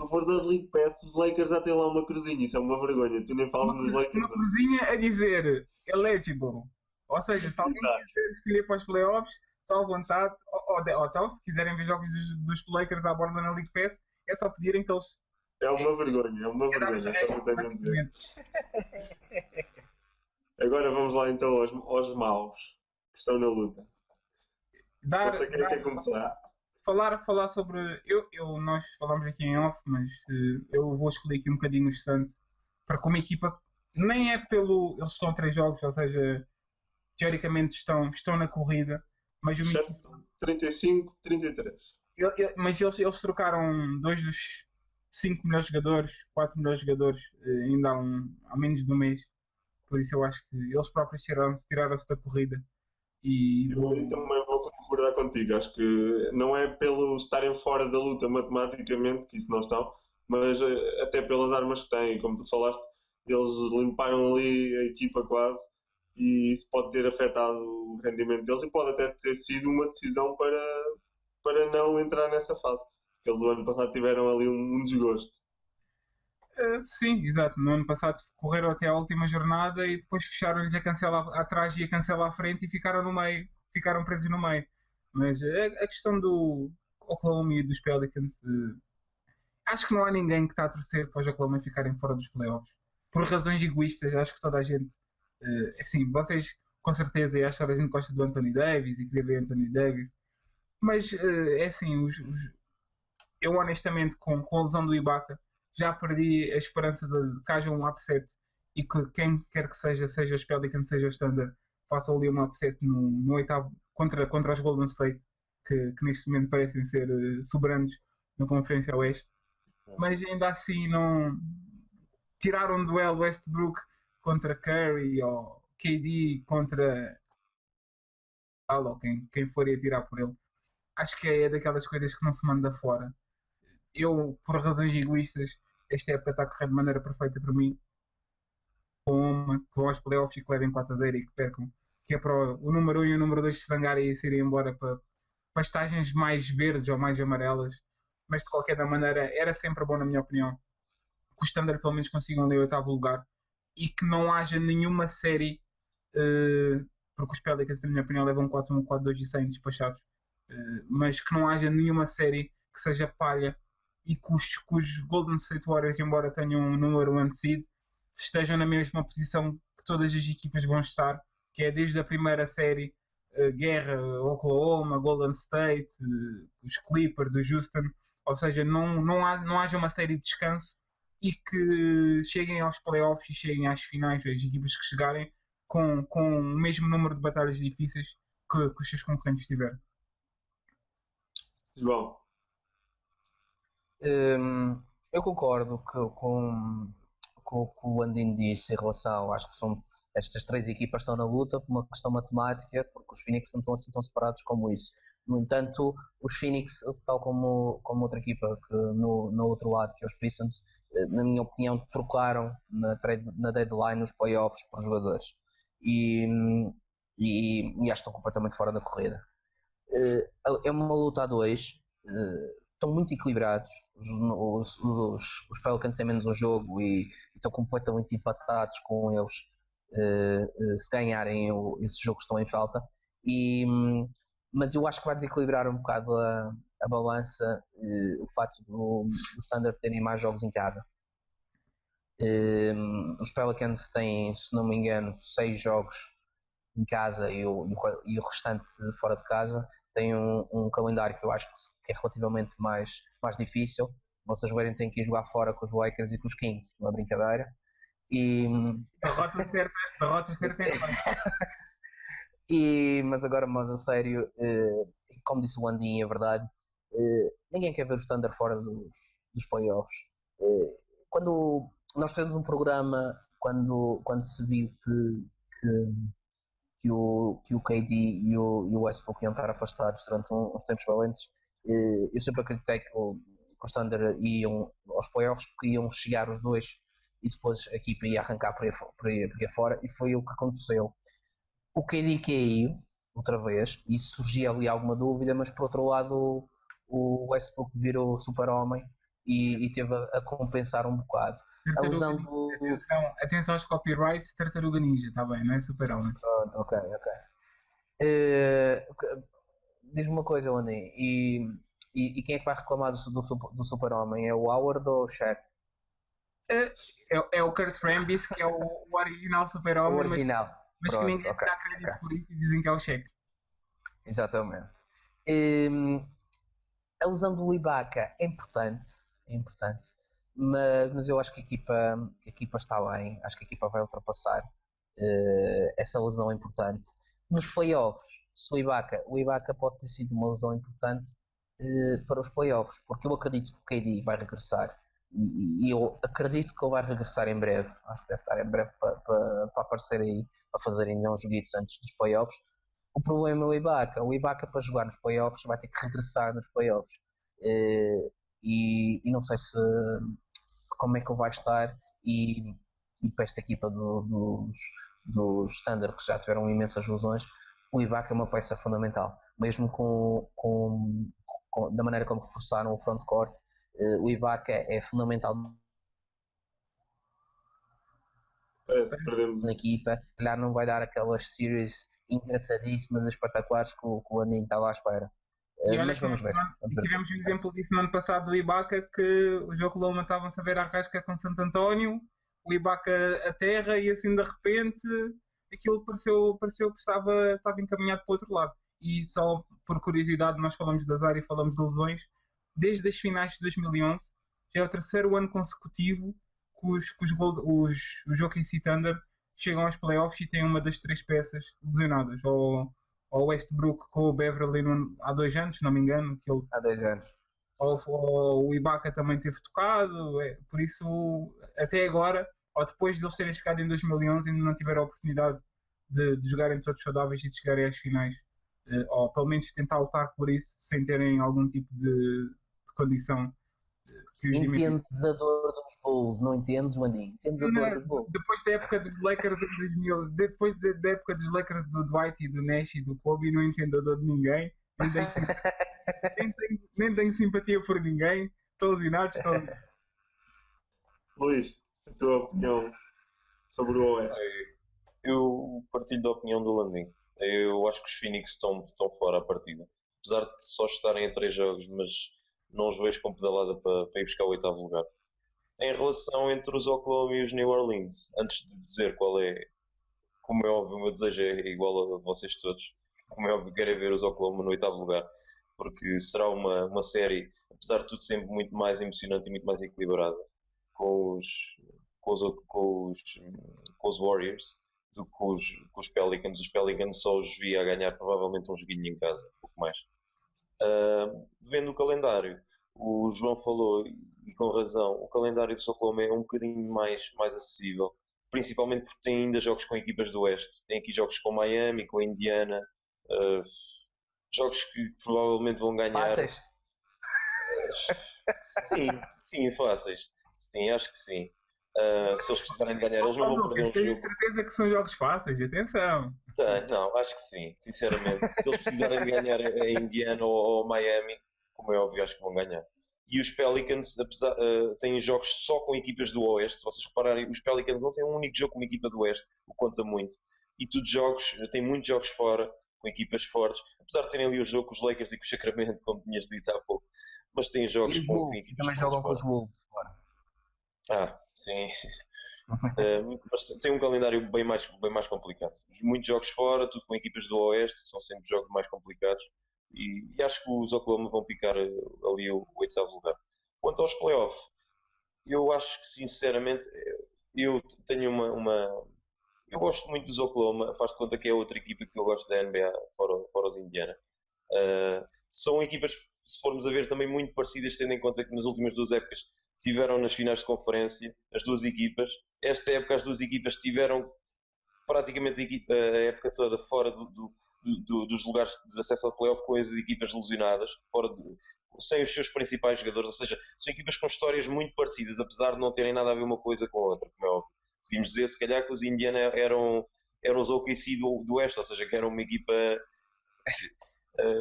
fores ao League Pass, os Lakers já têm lá uma cruzinha, isso é uma vergonha. Tu nem falas nos Lakers. Uma cruzinha a dizer eligible. Ou seja, se alguém quiser escolher para os playoffs, está à vontade. Ou então, se quiserem ver jogos dos Lakers à borda na League Pass, é só pedirem que eles. É uma vergonha, é uma vergonha. Só que eu tenho a dizer. Agora vamos lá então aos maus que estão na luta. Não sei quem quer começar. Falar sobre. Nós falamos aqui em off, mas eu vou escolher aqui um bocadinho os Suns para como equipa. Nem é pelo. Eles estão a 3 jogos, ou seja, teoricamente estão na corrida, mas 35, 33. Mas eles trocaram 2 dos 5 melhores jogadores, 4 melhores jogadores, ainda há menos de um mês. Por isso eu acho que eles próprios tiraram-se da corrida. E eu também vou concordar contigo. Acho que não é pelo estarem fora da luta matematicamente, que isso não estão, mas até pelas armas que têm. Como tu falaste, eles limparam ali a equipa quase e isso pode ter afetado o rendimento deles e pode até ter sido uma decisão para não entrar nessa fase. Porque eles o ano passado tiveram ali um desgosto. Sim, exato. No ano passado correram até a última jornada e depois fecharam-lhes a cancela atrás e a cancela à frente e ficaram no meio, ficaram presos no meio. Mas a questão do Oklahoma e dos Pelicans, acho que não há ninguém que está a torcer para os Oklahoma ficarem fora dos playoffs. Por razões egoístas, acho que toda a gente, assim, vocês com certeza, acho que toda a gente gosta do Anthony Davis e queria ver Anthony Davis, mas é assim, eu honestamente com a lesão do Ibaka, já perdi a esperança de que haja um upset e que quem quer que seja os Pelicans, seja os Thunder, façam ali um upset no oitavo contra os Golden State, que neste momento parecem ser soberanos na Conferência Oeste. Mas ainda assim não tiraram um duelo Westbrook contra Curry ou KD contra ou quem for ia tirar por ele. acho que é daquelas coisas que não se manda fora. Eu, por razões egoístas, esta época está a correr de maneira perfeita para mim. Que vão aos playoffs e que levem 4-0 e que percam. Que é para o número 1 e o número 2 se zangarem e se irem embora para pastagens mais verdes ou mais amarelas. Mas de qualquer maneira, era sempre bom, na minha opinião, que os Thunder pelo menos consigam ler o 8º lugar e que não haja nenhuma série, porque os Pelicans, na minha opinião, levam 4-1, 4-2 e saem despachados, mas que não haja nenhuma série que seja palha e que os Golden State Warriors, embora tenham um número 1 seed, estejam na mesma posição que todas as equipas vão estar, que é desde a primeira série, guerra, Oklahoma, Golden State, os Clippers, do Houston, ou seja, não haja uma série de descanso e que cheguem aos playoffs e cheguem às finais, as equipas que chegarem com o mesmo número de batalhas difíceis que os seus concorrentes tiveram. João. Eu concordo com o que o Andino disse em relação, acho que são estas 3 equipas estão na luta por uma questão matemática, porque os Phoenix não estão assim tão separados como isso. No entanto, os Phoenix, tal como outra equipa que no outro lado, que é os Pistons, na minha opinião, trocaram na deadline os playoffs por jogadores. E acho que estão completamente fora da corrida. É uma luta a 2, estão muito equilibrados. Os Pelicans têm menos um jogo e estão completamente empatados com eles. Se ganharem esses jogos estão em falta. Mas eu acho que vai desequilibrar um bocado a balança o facto dos Thunder terem mais jogos em casa. Os Pelicans têm, se não me engano, 6 jogos em casa e o restante fora de casa. Tem um calendário que eu acho que é relativamente mais difícil. Vocês verem, têm que ir jogar fora com os Lakers e com os Kings, uma brincadeira. Derrota certa mas agora, mais a sério, como disse o Andy, é verdade, ninguém quer ver os Thunder fora dos playoffs. Quando nós fizemos um programa, quando se viu que o KD e o Westbrook iam estar afastados durante uns tempos valentes, eu sempre acreditei que os Thunder iam aos playoffs porque iam chegar os dois e depois a equipa ia arrancar por aí fora, e foi o que aconteceu. O KD caiu outra vez e surgia ali alguma dúvida, mas por outro lado o Westbrook virou super-homem e teve a compensar um bocado. Atenção aos copyrights, Tartaruga Ninja, está bem, não é super-homem. Ok. Diz-me uma coisa, Andy, e quem é que vai reclamar do super-homem? É o Howard ou o Shaq? É o Kurt Rambis, que é o original super-homem. O original. Mas que ninguém dá crédito por isso e dizem que é o Shaq. Exatamente. A lesão do Ibaka é importante, mas eu acho que a equipa está bem, acho que a equipa vai ultrapassar essa lesão importante. Nos playoffs, se o Ibaka pode ter sido uma lesão importante para os playoffs, porque eu acredito que o KD vai regressar. E eu acredito que ele vai regressar em breve. Acho que deve estar em breve para aparecer aí, para fazer ainda uns joguitos antes dos playoffs. O problema é o Ibaka. O Ibaka, para jogar nos playoffs, vai ter que regressar nos playoffs. E não sei como é que ele vai estar. E para esta equipa dos Thunder, que já tiveram imensas lesões, o Ibaka é uma peça fundamental. Mesmo da maneira como reforçaram o frontcourt, o Ibaka é fundamental na equipa. Calhar não vai dar aquelas series engraçadíssimas, espetaculares que o Aninho estava à espera. Mas vamos ver. Tivemos um exemplo disso no ano passado do Ibaka, que o Oklahoma estavam-se a ver a rasca com Santo António, o Ibaka a terra e assim de repente aquilo pareceu que estava encaminhado para o outro lado. E só por curiosidade, nós falamos de azar e falamos de lesões. Desde as finais de 2011, já é o 3º ano consecutivo que os OKC Thunder chegam aos playoffs e têm uma das 3 peças lesionadas. Ou Westbrook com o Beverly há 2 anos, se não me engano. Há 2 anos. Ou o Ibaka também teve tocado. Por isso, até agora, ou depois de eles terem chegado em 2011, ainda não tiveram a oportunidade de jogarem todos saudáveis e de chegarem às finais ou pelo menos tentar lutar por isso sem terem algum tipo de condição que os Entendes a dor dos Bulls, não entendes, maninho? Entendes a dor dos Bulls. Depois da época dos Lakers em 2000, depois da época dos Lakers do Dwight e do Nash e do Kobe, não entendo a dor de ninguém, nem tenho simpatia por ninguém, estão lesionados, Luís, a tua opinião sobre o Oeste? Eu partilho da opinião do Landim. Eu acho que os Phoenix estão fora à partida. Apesar de só estarem a 3 jogos, mas não os vejo com pedalada para ir buscar o 8º lugar. Em relação entre os Oklahoma e os New Orleans, antes de dizer qual é, como é óbvio, o meu desejo é igual a vocês todos. Como é óbvio, quero é ver os Oklahoma no 8º lugar, porque será uma série, apesar de tudo, sempre muito mais emocionante e muito mais equilibrada com os Warriors do que com os Pelicans. Os Pelicans só os vi a ganhar provavelmente um joguinho em casa, um pouco mais. Vendo o calendário, o João falou, e com razão, o calendário do Oklahoma é um bocadinho mais acessível, principalmente porque tem ainda jogos com equipas do Oeste. Tem aqui jogos com Miami, com Indiana, jogos que provavelmente vão ganhar. Fáceis? Sim, fáceis. Sim, acho que sim. Se eles precisarem de ganhar, eles não vão perder um jogo. Tenho certeza que são jogos fáceis, atenção. Não, acho que sim, sinceramente. Se eles precisarem de ganhar a Indiana ou Miami, como é óbvio, acho que vão ganhar. E os Pelicans, têm jogos só com equipas do Oeste. Se vocês repararem, os Pelicans não têm um único jogo com uma equipa do Oeste, o que conta muito. E tem muitos jogos fora, com equipas fortes. Apesar de terem ali o jogo com os Lakers e com o Sacramento, como tinhas dito há pouco. Mas têm jogos com equipas também jogam com os Wolves fora. Sim. Mas tem um calendário bem mais complicado. Muitos jogos fora, tudo com equipas do Oeste, são sempre jogos mais complicados. E acho que os Oklahoma vão picar ali o 8º lugar. Quanto aos playoffs, eu acho que sinceramente eu tenho eu gosto muito dos Oklahoma, faz de conta que é outra equipa que eu gosto da NBA, fora os Indiana. São equipas, se formos a ver, também muito parecidas, tendo em conta que nas últimas 2 épocas tiveram nas finais de conferência as 2 equipas. Esta época as 2 equipas tiveram praticamente a época toda fora dos lugares de acesso ao playoff, com as equipas lesionadas, sem os seus principais jogadores. Ou seja, são equipas com histórias muito parecidas, apesar de não terem nada a ver uma coisa com a outra, como é óbvio. Podíamos dizer, se calhar, que os Indiana eram os OKC do Oeste, ou seja, que eram uma equipa...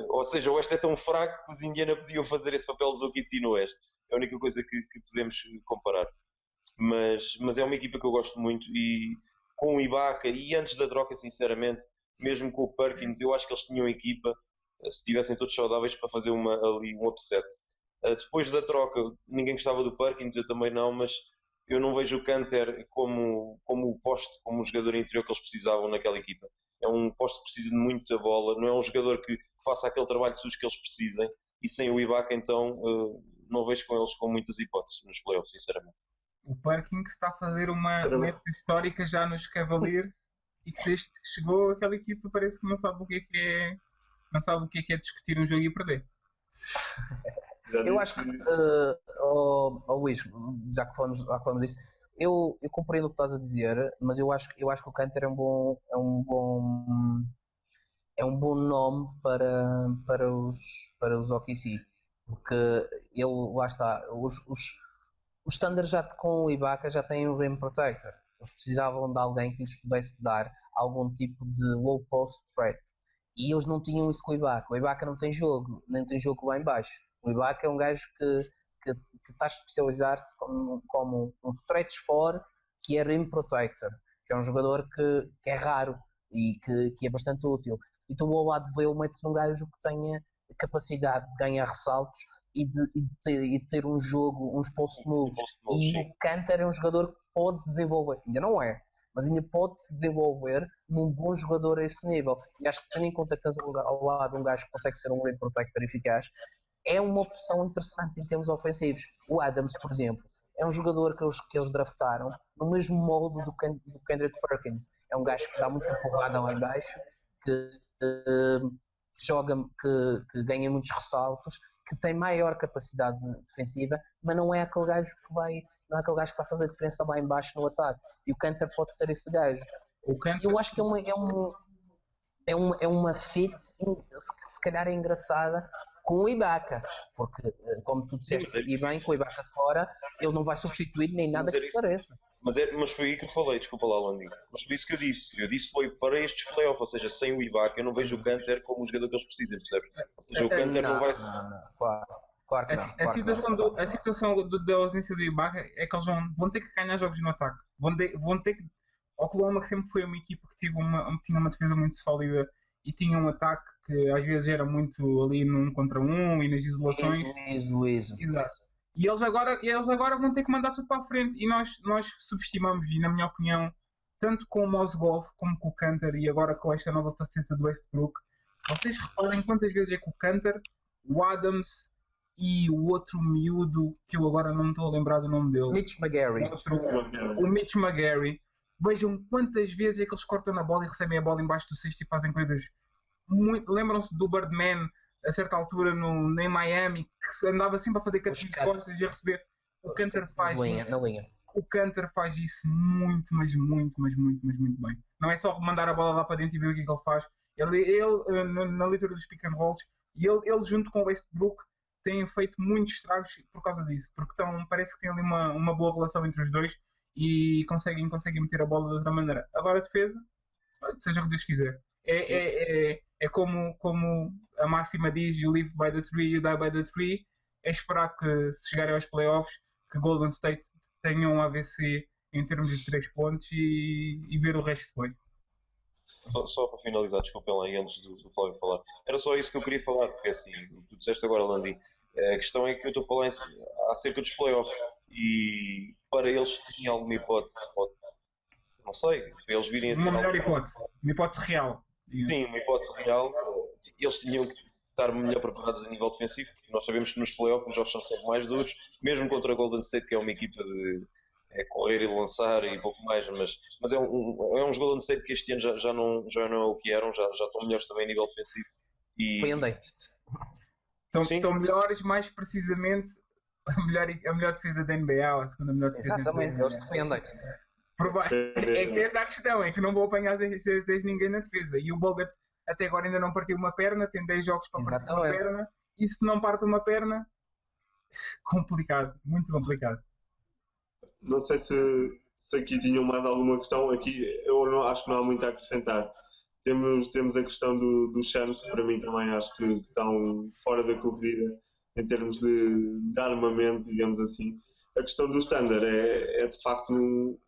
ou seja, o Oeste é tão fraco que os Indiana podiam fazer esse papel dos OKC no Oeste. É a única coisa que podemos comparar. Mas é uma equipa que eu gosto muito, e com o Ibaka, e antes da troca, sinceramente, mesmo com o Perkins, eu acho que eles tinham equipa, se estivessem todos saudáveis, para fazer ali um upset. Depois da troca, ninguém gostava do Perkins, eu também não, mas eu não vejo o Kanter como o poste, como o jogador interior que eles precisavam naquela equipa. É um poste que precisa de muita bola, não é um jogador que faça aquele trabalho sujo que eles precisem, e sem o Ibaka, então, não vejo com eles com muitas hipóteses nos playoffs, sinceramente. O Perkins está a fazer uma época histórica já nos Cavaliers, e que desde que chegou aquela equipa parece que não sabe o que é, não sabe o que é discutir um jogo e perder. Eu acho que, Luís, já que falamos disso, eu compreendo o que estás a dizer, mas eu acho que o Kanter é um bom nome para os OKC, porque ele, lá está, os Thunder já com o Ibaka já têm um rim protector. Eles precisavam de alguém que lhes pudesse dar algum tipo de low post threat, e eles não tinham isso com o Ibaka. O Ibaka não tem jogo, nem tem jogo lá em baixo. O Ibaka é um gajo que está a especializar-se como um stretch 4, que é rim protector, que é um jogador que é raro e que é bastante útil. E tu ao lado dele metes um gajo que tenha capacidade de ganhar ressaltos e de ter um jogo, uns post moves. E o Kanter é um jogador que pode desenvolver, ainda não é, mas ainda pode se desenvolver num bom jogador a esse nível. E acho que, tendo em conta que tens ao lado um gajo que consegue ser um rim protector eficaz, é uma opção interessante em termos ofensivos. O Adams, por exemplo, é um jogador que eles draftaram no mesmo molde do Kendrick Perkins. É um gajo que dá muita porrada lá em baixo, que joga, que ganha muitos ressaltos, que tem maior capacidade defensiva, mas não é aquele gajo que vai fazer a diferença lá em baixo no ataque. E o Kanter pode ser esse gajo. Eu acho que é uma fit se calhar é engraçada com o Ibaka, porque, como tu disseste, e bem, com o Ibaka de fora, ele não vai substituir nem nada que se pareça. Mas foi aí que eu falei, desculpa lá, Landy. Mas foi isso que eu disse. Eu disse foi para estes playoffs, ou seja, sem o Ibaka, eu não vejo o Canter como o jogador que eles precisam, percebes? Ou seja, o Canter não vai. Claro que não. A situação da ausência do Ibaka é que eles vão ter que ganhar jogos no ataque. Vão ter que. Oklahoma, que sempre foi uma equipa que tinha uma defesa muito sólida e tinha um ataque que às vezes era muito ali num contra um e nas isolações. Isso. Exato. E eles agora vão ter que mandar tudo para a frente. E nós subestimamos, e na minha opinião, tanto com o Mozgov como com o Canter e agora com esta nova faceta do Westbrook, vocês reparem quantas vezes é que o Canter, o Adams e o outro miúdo, que eu agora não me estou a lembrar do nome dele. Mitch McGary. O Mitch McGary. Vejam quantas vezes é que eles cortam na bola e recebem a bola embaixo do cesto e fazem coisas muito... Lembram-se do Birdman, a certa altura em Miami, que andava sempre a fazer catos de costas e a receber. O Canter faz isso. O Canter faz isso muito, mas muito bem. Não é só mandar a bola lá para dentro e ver o que ele faz. Ele na leitura dos pick and rolls, e ele junto com o Westbrook, têm feito muitos estragos por causa disso. Porque parece que tem ali uma boa relação entre os dois e conseguem meter a bola de outra maneira. Agora a defesa, seja o que Deus quiser. É como a máxima diz: you live by the tree, you die by the tree. É esperar que, se chegarem aos playoffs, que Golden State tenham um AVC em termos de 3 pontos e ver o resto depois. Só para finalizar, desculpem lá, e antes do Flávio falar, era só isso que eu queria falar, porque assim, tu disseste agora, Landy, a questão é que eu estou a falar acerca dos playoffs e para eles tinha alguma hipótese, não sei, para eles virem a ter uma melhor hipótese, uma hipótese real. Sim, uma hipótese real. Eles tinham que estar melhor preparados a nível defensivo, porque nós sabemos que nos playoffs os jogos são sempre mais duros, mesmo contra a Golden State, que é uma equipa de correr e lançar e pouco mais, mas é um Golden State que este ano já não é o que eram, já estão melhores também a nível defensivo. Estão melhores, mais precisamente a melhor defesa da NBA, ou a segunda melhor defesa da NBA. Exatamente, eles defendem. É que essa é a questão, é que não vou apanhar ninguém na defesa. E o Bogut até agora ainda não partiu uma perna, tem 10 jogos para partir uma perna, e se não parte uma perna, complicado, muito complicado. Não sei se aqui tinham mais alguma questão. Aqui eu acho que não há muito a acrescentar. Temos a questão dos Suns, que para mim também acho que estão fora da corrida em termos de armamento, digamos assim. A questão do Thunder é de facto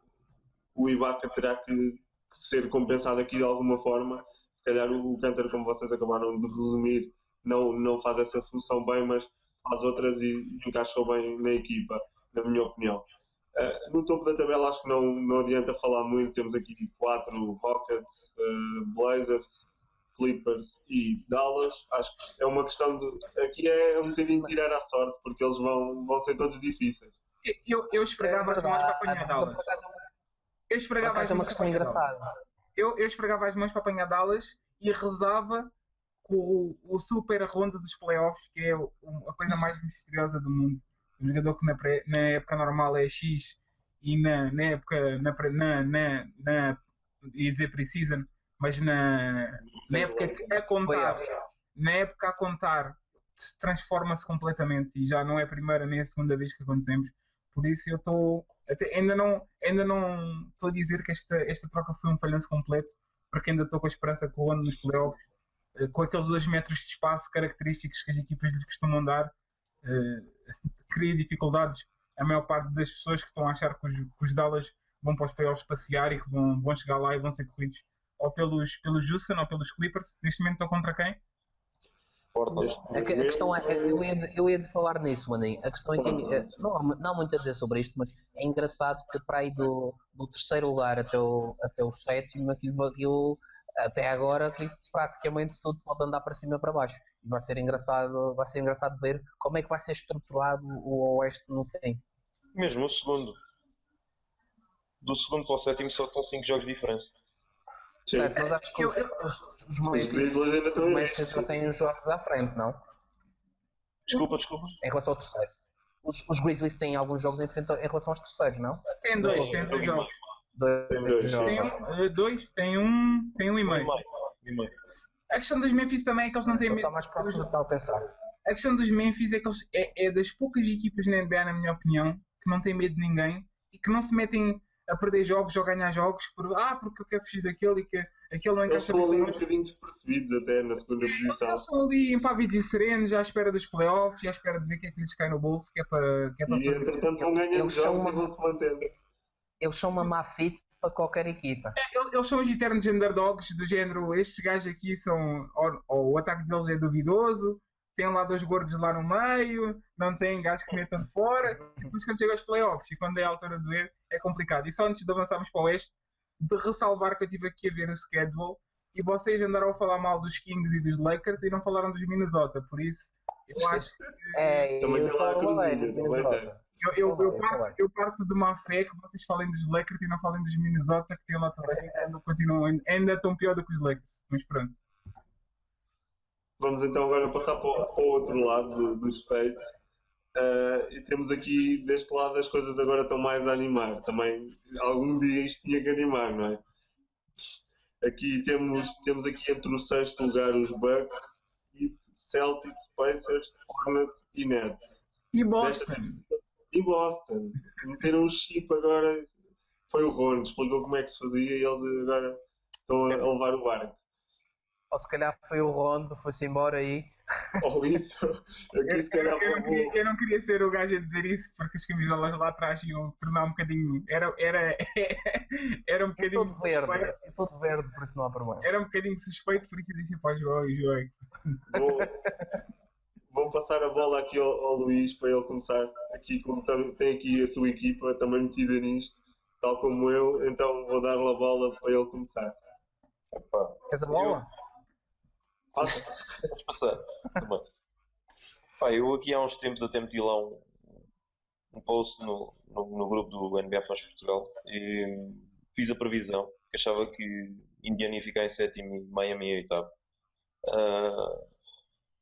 o Ibaka terá que ser compensado aqui de alguma forma. Se calhar o Canter, como vocês acabaram de resumir, não faz essa função bem, mas faz outras e encaixou bem na equipa, na minha opinião. No topo da tabela acho que não adianta falar muito. Temos aqui 4 Rockets, Blazers, Clippers e Dallas. Acho que é uma questão de... Aqui é um bocadinho tirar à sorte, porque eles vão ser todos difíceis. Eu esfregava as mãos para apanhar Dallas. Eu esfregava as mãos para apanhar Dallas. Eu esfregava as mãos para apanhar Dallas e rezava com o super ronda dos playoffs, que é a coisa mais misteriosa do mundo. Um jogador que na época normal é X e na época ia dizer pre-season, mas na época a contar transforma-se completamente e já não é a primeira nem a segunda vez que acontecemos. Por isso eu ainda não estou a dizer que esta troca foi um falhanço completo, porque ainda estou com a esperança que o ano nos playoffs, com aqueles 2 metros de espaço característicos que as equipas lhes costumam dar, cria dificuldades. A maior parte das pessoas que estão a achar que os Dallas vão para os playoffs passear e que vão chegar lá e vão ser corridos ou pelos Houston ou pelos Clippers. Neste momento estão contra quem? A questão é, eu ia falar nisso, Maninho. A questão é que não há muito a dizer sobre isto, mas é engraçado que para aí do terceiro lugar até o sétimo, aquilo até agora praticamente tudo pode andar para cima e para baixo. E vai ser engraçado ver como é que vai ser estruturado o Oeste no fim. Mesmo o segundo. Do segundo para o sétimo só estão 5 jogos de diferença. Certo, mas acho que os Grizzlies já têm os jogos à frente, não? Desculpa. Em relação ao terceiro. Os Grizzlies têm alguns jogos em frente em relação aos terceiros, não? Tem 2 jogos. Dois jogos. Tem um e meio. A questão dos Memphis também é que eles não têm medo. Está mais próximo do que estava a pensar. A questão dos Memphis é que eles é das poucas equipas na NBA, na minha opinião, que não têm medo de ninguém e que não se metem a perder jogos ou ganhar jogos porque eu quero fugir daquele e que aquele não Eles encaixa estão ali bem um connosco. bocadinho despercebidos até na segunda posição. Eles estão ali em pavidos e serenos, à espera dos playoffs, à espera de ver o que é que lhes cai no bolso, que é para E entretanto vão ganhando jogos e vão se mantendo. Eles são uma má fit para qualquer equipa. Eles são os eternos underdogs do género, estes gajos aqui são, ou o ataque deles é duvidoso, tem lá 2 gordos lá no meio, não tem gajos que metam de fora, e depois quando chega aos playoffs e quando é a altura de ver, é complicado. E só antes de avançarmos para o Oeste, de ressalvar que eu estive aqui a ver o schedule, e vocês andaram a falar mal dos Kings e dos Lakers e não falaram dos Minnesota, por isso eu acho que... Também tem lá a cruzinha, também tem. Eu parto de má fé que vocês falem dos Lakers e não falem dos Minnesota, que tem lá toda a gente que ainda tão pior do que os Lakers, mas pronto. Vamos então agora passar para o outro lado do State. E temos aqui, deste lado, as coisas agora estão mais a animar. Também, algum dia isto tinha que animar, não é? Aqui temos aqui entre o sexto lugar os Bucks, Celtics, Pacers, Hornets e Nets. E Boston. E Boston. Meteram um chip agora. Foi o Ron, explicou como é que se fazia e eles agora estão a levar o barco. Ou se calhar foi o Rondo, foi-se embora aí. Ou isso. Aqui se calhar eu não queria ser o gajo a dizer isso porque as camisolas lá atrás iam tornar um bocadinho. Era um bocadinho. É todo verde, por isso não há problema. Era um bocadinho suspeito, por isso deixei para o João. Vou passar a bola aqui ao Luís para ele começar. Aqui, como tem aqui a sua equipa também metida nisto, tal como eu, então vou dar-lhe a bola para ele começar. Queres a bola? Passa. Vamos passar. Pá, eu aqui há uns tempos até meti lá um post no grupo do NBA Fãs Portugal e fiz a previsão que achava que Indiana ia ficar em sétimo e Miami em oitavo.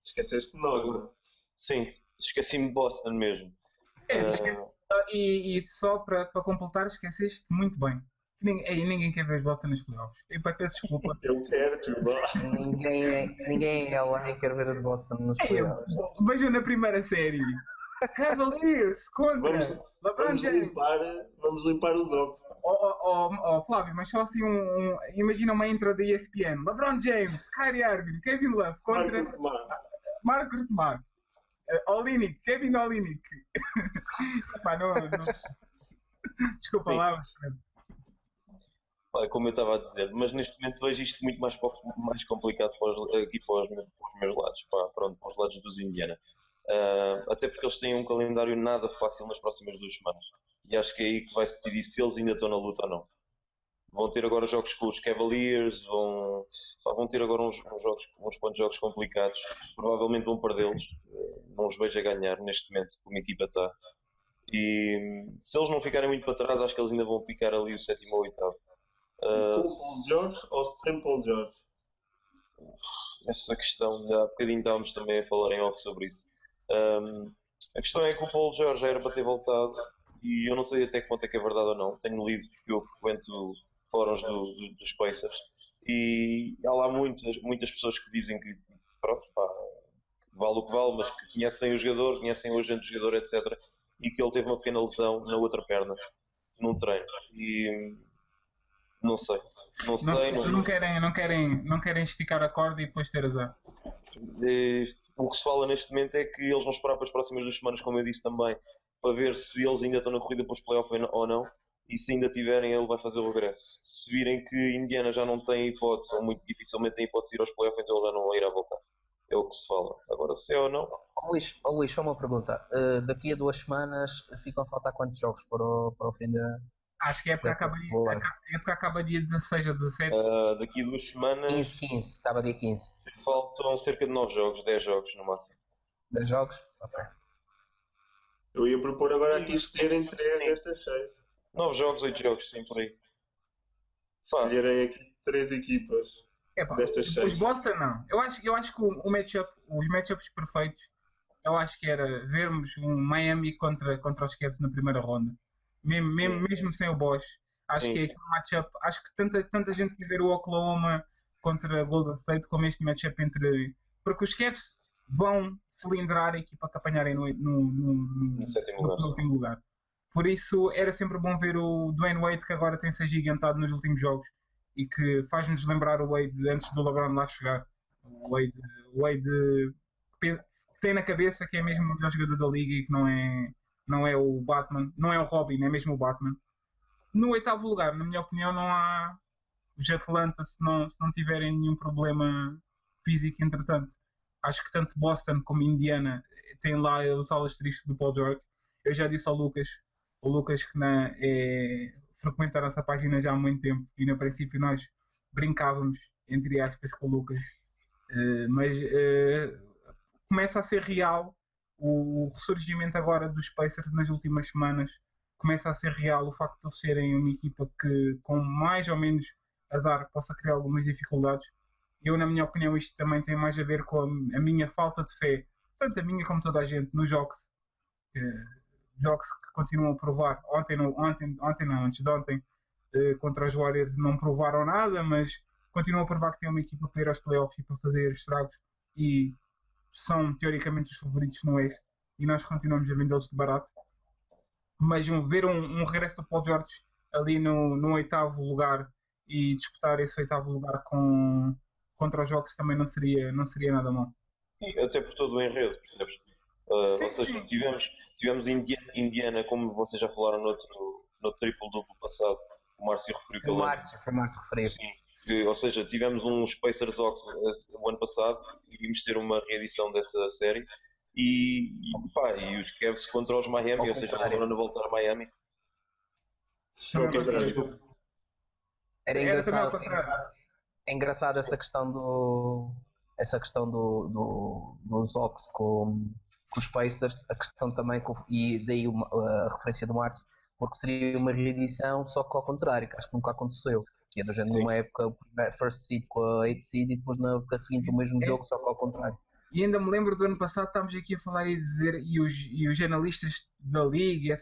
Esqueceste de nós, não? Sim, esqueci-me de Boston mesmo. E só para completar, esqueceste muito bem. Ninguém quer ver os Boston nos playoffs. Eu peço desculpa. Eu quero, Ninguém é lá e quer ver os Boston nos playoffs. Vejam na primeira série. Cavaliers contra LeBron James. Vamos limpar os óculos. Flávio, mas só assim imagina uma intro da ESPN. LeBron James, Kyrie Irving, Kevin Love contra Marcus Smart. Olynyk, Kevin Olynyk. não. Desculpa lá. Como eu estava a dizer, mas neste momento vejo isto muito mais complicado aqui para os meus lados, para os lados dos Indiana. Até porque eles têm um calendário nada fácil nas próximas 2 semanas. E acho que é aí que vai se decidir se eles ainda estão na luta ou não. Vão ter agora jogos com os Cavaliers, vão ter agora uns quantos jogos complicados. Provavelmente vão perdê-los. Não os vejo a ganhar neste momento, como a equipa está. E se eles não ficarem muito para trás, acho que eles ainda vão picar ali o sétimo ou oitavo. Com Paul George ou sem Paul George? Essa questão, há bocadinho estávamos também a falar em off sobre isso. A questão é que o Paul George já era para ter voltado e eu não sei até que ponto é que é verdade ou não. Tenho lido porque eu frequento fóruns dos Pacers e há lá muitas pessoas que dizem que pronto, vale o que vale, mas que conhecem o jogador, conhecem o agente do jogador, etc. E que ele teve uma pequena lesão na outra perna, num treino. E não sei. Não querem esticar a corda e depois ter azar. O que se fala neste momento é que eles vão esperar para as próximas 2 semanas, como eu disse também, para ver se eles ainda estão na corrida para os playoffs ou não. E se ainda tiverem, ele vai fazer o regresso. Se virem que Indiana já não tem hipótese, ou muito dificilmente tem hipótese de ir aos playoffs, então ele já não irá voltar. É o que se fala. Agora, se é ou não... Luís, só uma pergunta. Daqui a 2 semanas ficam a faltar quantos jogos para o fim da... Acho que a época acaba dia 16 ou 17. Daqui a 2 semanas... 15, acaba dia 15. Faltam cerca de 9 jogos, 10 jogos no máximo. 10 jogos? Ok. Eu ia propor agora aqui escolherem 3 destas 6. 9 jogos, 8 jogos, sim, por aí. Escolherem aqui 3 equipas destas 6. Os Boston não. Eu acho que os matchups perfeitos, eu acho que era vermos um Miami contra os Cavs na primeira ronda. Mesmo sem o Bosch. Acho que é aquele matchup. Acho que tanta gente quer ver o Oklahoma contra Golden State, como este matchup entre. Porque os Cavs vão cilindrar a equipa que apanharem No sétimo lugar. no último lugar. Por isso era sempre bom ver o Dwayne Wade, que agora tem-se agigantado nos últimos jogos e que faz-nos lembrar o Wade antes do LeBron lá chegar. O Wade que tem na cabeça que é mesmo o melhor jogador da liga e que não é o Batman, não é o Robin, é mesmo o Batman. No oitavo lugar, na minha opinião, não há os Atlanta se não tiverem nenhum problema físico, entretanto. Acho que tanto Boston como Indiana têm lá o tal asterisco do Paul George. Eu já disse ao Lucas, o Lucas que frequenta a nossa página já há muito tempo e no princípio nós brincávamos, entre aspas, com o Lucas, mas começa a ser real o ressurgimento agora dos Pacers nas últimas semanas. Começa a ser real o facto de eles serem uma equipa que com mais ou menos azar possa criar algumas dificuldades. Eu, na minha opinião, isto também tem mais a ver com a minha falta de fé, tanto a minha como toda a gente, nos jogos que continuam a provar. Antes de ontem, contra os Warriors não provaram nada, mas continuam a provar que tem uma equipa para ir aos playoffs e para fazer estragos e são teoricamente os favoritos no Oeste e nós continuamos a vendê-los de barato. Mas ver um regresso do Paul George ali no oitavo lugar e disputar esse oitavo lugar contra os jogos também não seria nada mal. E até por todo o enredo, percebes? Ou seja, tivemos Indiana, como vocês já falaram no triplo-duplo passado, o Márcio referiu que o Márcio referiu. Sim, ou seja, tivemos uns Pacers Hawks o ano passado e vimos ter uma reedição dessa série e os Cavs contra os Miami, ou seja, o LeBron a voltar a Miami. Era engraçado, é engraçado essa questão dos Hawks com os Pacers, a questão também e daí a referência do Márcio, porque seria uma reedição só que ao contrário, que acho que nunca aconteceu, que era numa época o first seed com a 8th seed e depois na época seguinte o mesmo jogo só que ao contrário. E ainda me lembro do ano passado, estávamos aqui a falar e dizer, e os analistas da liga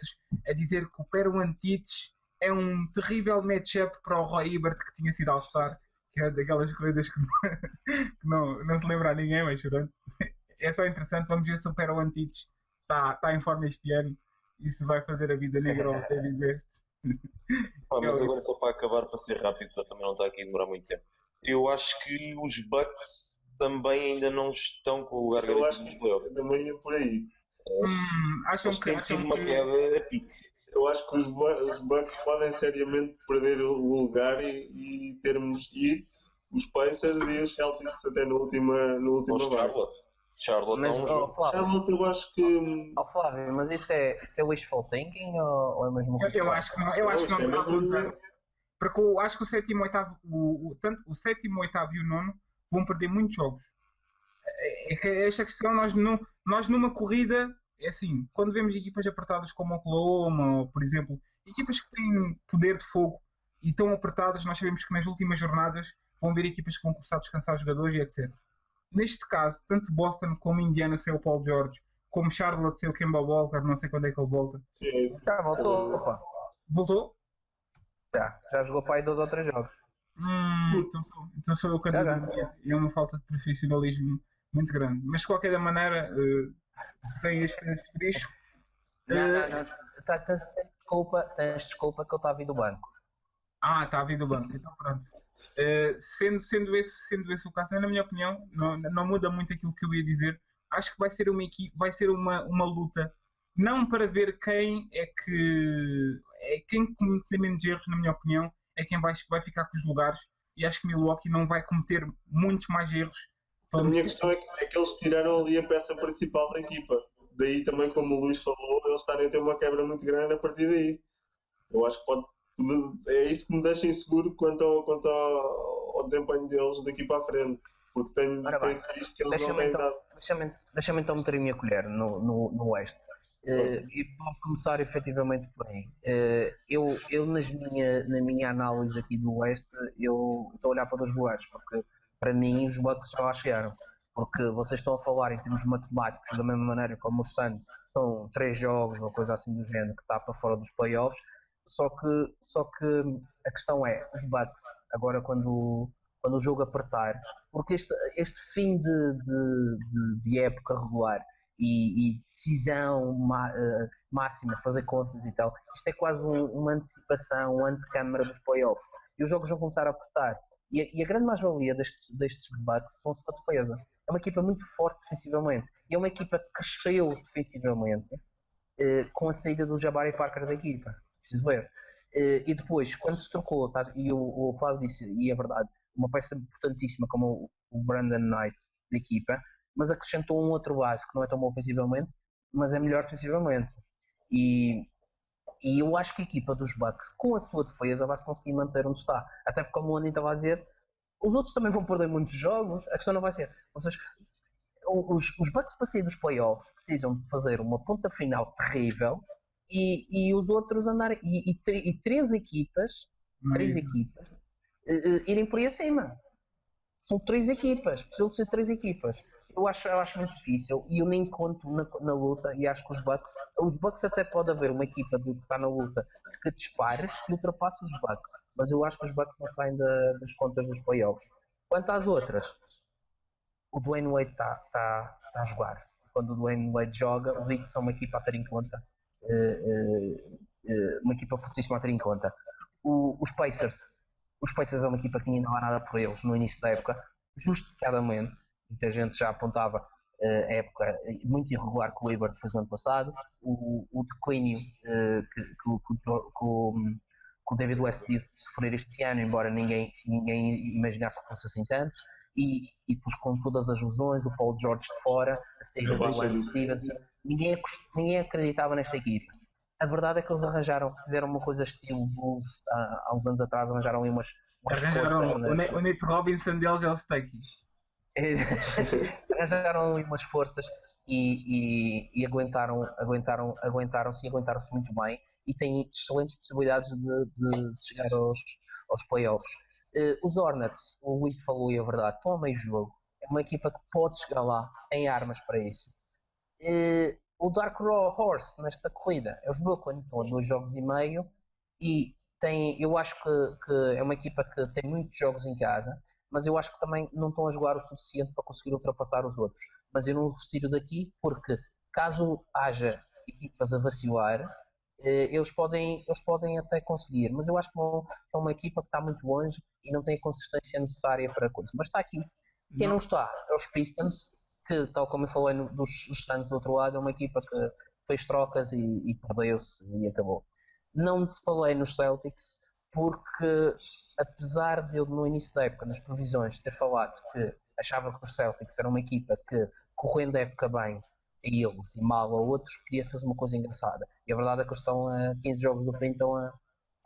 a dizer que o Pero Antites é um terrível matchup para o Roy Hibbert, que tinha sido All-Star, que é daquelas coisas que não se lembra a ninguém, mas pronto. É só interessante, vamos ver se o Pero Antites está em forma este ano e se vai fazer a vida negra ao David West. Mas agora só para acabar, para ser rápido, para também não estar aqui a demorar muito tempo. Eu acho que os Bucks também ainda não estão com o lugar garantido nos playoffs. Eu também ia por aí. Acham que tido uma queda a pique. Eu acho que os Bucks podem seriamente perder o lugar e termos Heat, os Pacers e os Celtics até no último Charlotte mas, Charlotte eu acho que... Flávio, mas isso é wishful thinking ou é mesmo... Eu acho que não está tanto. Porque eu acho que o sétimo, oitavo, o sétimo, oitavo e o nono vão perder muitos jogos. É que esta questão, nós numa corrida, é assim, quando vemos equipas apertadas como o Oklahoma, ou, por exemplo, equipas que têm poder de fogo e estão apertadas, nós sabemos que nas últimas jornadas vão haver equipas que vão começar a descansar jogadores e etc. Neste caso, tanto Boston como Indiana sem o Paul George, como Charlotte sem o Kemba Walker, não sei quando é que ele volta. Já voltou, opa. Voltou? Já jogou para aí 2 ou 3 jogos. Então sou eu candidato e é uma falta de profissionalismo muito grande. Mas de qualquer maneira, sem este asterisco. Não. Tens desculpa que eu estava a vir do banco. Está a vir do banco, então pronto. Sendo esse o caso, na minha opinião, não muda muito aquilo que eu ia dizer. Acho que vai ser uma equipe, vai ser uma luta, não para ver quem cometer menos erros, na minha opinião, é quem vai ficar com os lugares. E acho que Milwaukee não vai cometer muitos mais erros. A minha questão é que eles tiraram ali a peça principal da equipa. Daí também, como o Luís falou, eles estarem a ter uma quebra muito grande a partir daí. Eu acho que é isso que me deixa inseguro quanto ao desempenho deles daqui para a frente. Porque tem visto que eles não têm dado. Deixa-me então meter a minha colher no Oeste. E vou começar efetivamente por aí. Eu na minha análise aqui do Oeste, eu estou a olhar para 2 lugares, porque para mim os Bucks já lá chegaram. Porque vocês estão a falar em termos matemáticos da mesma maneira como os Suns, são 3 jogos ou coisa assim do género que está para fora dos playoffs. Só que a questão é, os Bucks, agora quando quando o jogo apertar, porque este fim de época regular e decisão máxima, fazer contas e tal, isto é quase uma antecipação, uma antecâmara dos playoffs. E os jogos vão começar a apertar. E a grande mais-valia destes Bucks são a sua defesa. É uma equipa muito forte defensivamente. E é uma equipa que cresceu defensivamente com a saída do Jabari Parker da equipa. Preciso ver. E depois, quando se trocou, e o Flávio disse, e é verdade, uma peça importantíssima como o Brandon Knight da equipa, mas acrescentou um outro base que não é tão bom ofensivamente, mas é melhor defensivamente. E eu acho que a equipa dos Bucks, com a sua defesa, vai se conseguir manter onde está. Até porque, como o Aninha estava a dizer, os outros também vão perder muitos jogos. A questão não vai ser. Os Bucks para sair dos playoffs precisam de fazer uma ponta final terrível e os outros andarem. E três equipas irem por aí acima. São três equipas. Precisam de ser três equipas. Eu acho muito difícil e eu nem conto na luta e acho que os Bucks até pode haver uma equipa que está na luta que dispare e ultrapasse os Bucks, mas eu acho que os Bucks não saem das contas dos playoffs. Quanto às outras, o Dwayne Wade está a jogar. Quando o Dwayne Wade joga, os Heat são uma equipa a ter em conta, uma equipa fortíssima a ter em conta. Os Pacers é uma equipa que ninguém dava nada por eles no início da época, justificadamente. Muita gente já apontava a época muito irregular que o Hayward fez no ano passado, o declínio que o David West disse de sofrer este ano, embora ninguém imaginasse que fosse assim tanto, e depois com todas as lesões, o Paul George de fora, a saída do Lance Stevenson, ninguém acreditava nesta equipa. A verdade é que eles fizeram uma coisa estilo Bulls há uns anos atrás, arranjaram ali umas arranjaram o Nate Robinson deles é o Steaky. Arranjaram ali umas forças e aguentaram-se muito bem e têm excelentes possibilidades de chegar aos playoffs. Os Hornets, o Luís falou e é verdade, estão a meio jogo, é uma equipa que pode chegar lá, tem armas para isso. O Dark Horse nesta corrida é os Brooklyn, estão a 2 jogos e meio e eu acho que é uma equipa que tem muitos jogos em casa, mas eu acho que também não estão a jogar o suficiente para conseguir ultrapassar os outros. Mas eu não os retiro daqui porque caso haja equipas a vacilar, eles podem até conseguir, mas eu acho que é uma equipa que está muito longe e não tem a consistência necessária para a coisa. Mas está aqui. Quem não está é os Pistons, que tal como eu falei dos Suns do outro lado, é uma equipa que fez trocas e perdeu-se e acabou. Não te falei nos Celtics porque apesar de eu no início da época, nas previsões, ter falado que achava que os Celtics eram uma equipa que, correndo a época bem a eles e mal a outros, podia fazer uma coisa engraçada. E a verdade é que eles estão a 15 jogos do fim, estão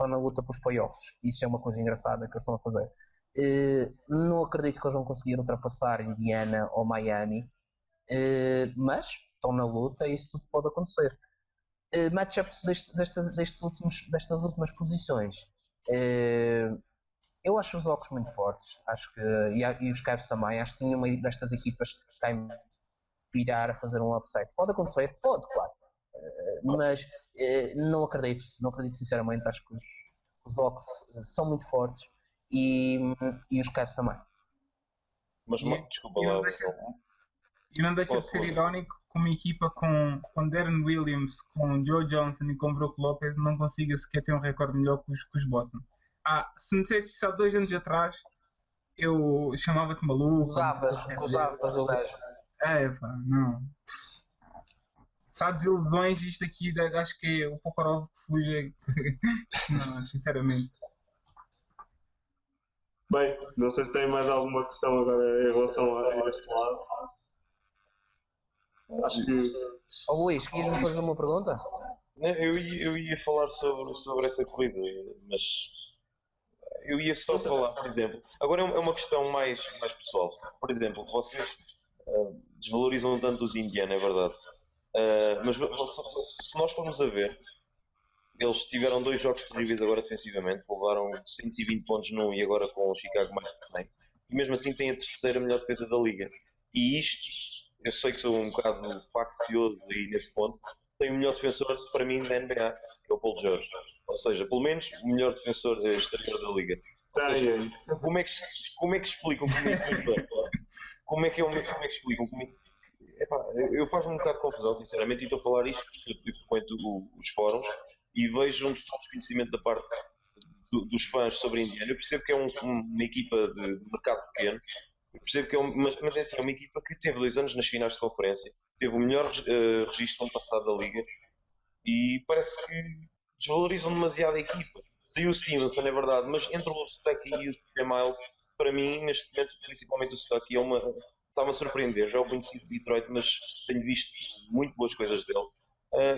na luta pelos playoffs. Isso é uma coisa engraçada que eles estão a fazer. Não acredito que eles vão conseguir ultrapassar Indiana ou Miami, mas estão na luta e isso tudo pode acontecer. Matchups destas últimas posições. Eu acho os Hawks muito fortes, acho que, e os Cavs também. Acho que nenhuma destas equipas está a virar a fazer um upset. Pode acontecer, pode, claro, mas não acredito sinceramente. Acho que os Hawks são muito fortes e os Cavs também. Mas desculpa lá. E não deixa de ser irónico que uma equipa com Deron Williams, com Joe Johnson e com Brook Lopez não consiga sequer ter um recorde melhor que os Boston. Se me dissesse isso há 2 anos atrás, eu chamava-te maluco. Usavas o gajo. Pá, não. Se há desilusões, isto aqui acho que é o Pokorov que fuge. Não, sinceramente. Bem, não sei se tem mais alguma questão agora em relação a este lado. Acho que... Luís, querias-me fazer uma pergunta? Não, eu ia falar sobre essa corrida, mas eu ia só falar, por exemplo, agora é uma questão mais pessoal. Por exemplo, vocês desvalorizam tanto os Indiana, é verdade, mas se nós formos a ver, eles tiveram 2 jogos terríveis agora defensivamente, levaram 120 pontos num e agora com o Chicago mais de 100, e mesmo assim têm a 3ª melhor defesa da liga. E isto, eu sei que sou um bocado faccioso aí nesse ponto, tem o melhor defensor para mim da NBA, que é o Paul George. Ou seja, pelo menos o melhor defensor exterior da liga. Ou seja, como é que explicam que uma equipa... Como é que explicam? Epá, eu faz-me um bocado de confusão, sinceramente, e estou a falar isto porque eu frequento os fóruns e vejo um total desconhecimento da parte dos fãs sobre a Indiana. Eu percebo que é uma equipa de mercado pequeno, eu percebo que mas é assim, é uma equipa que teve 2 anos nas finais de conferência, teve o melhor registro ano passado da liga e parece que desvalorizam demasiado a equipa. Saiu o Stevenson, é verdade, mas entre o Stuckey e o CJ Miles, para mim, neste momento, principalmente o Stuckey, está-me a surpreender. Já o conheci de Detroit, mas tenho visto muito boas coisas dele.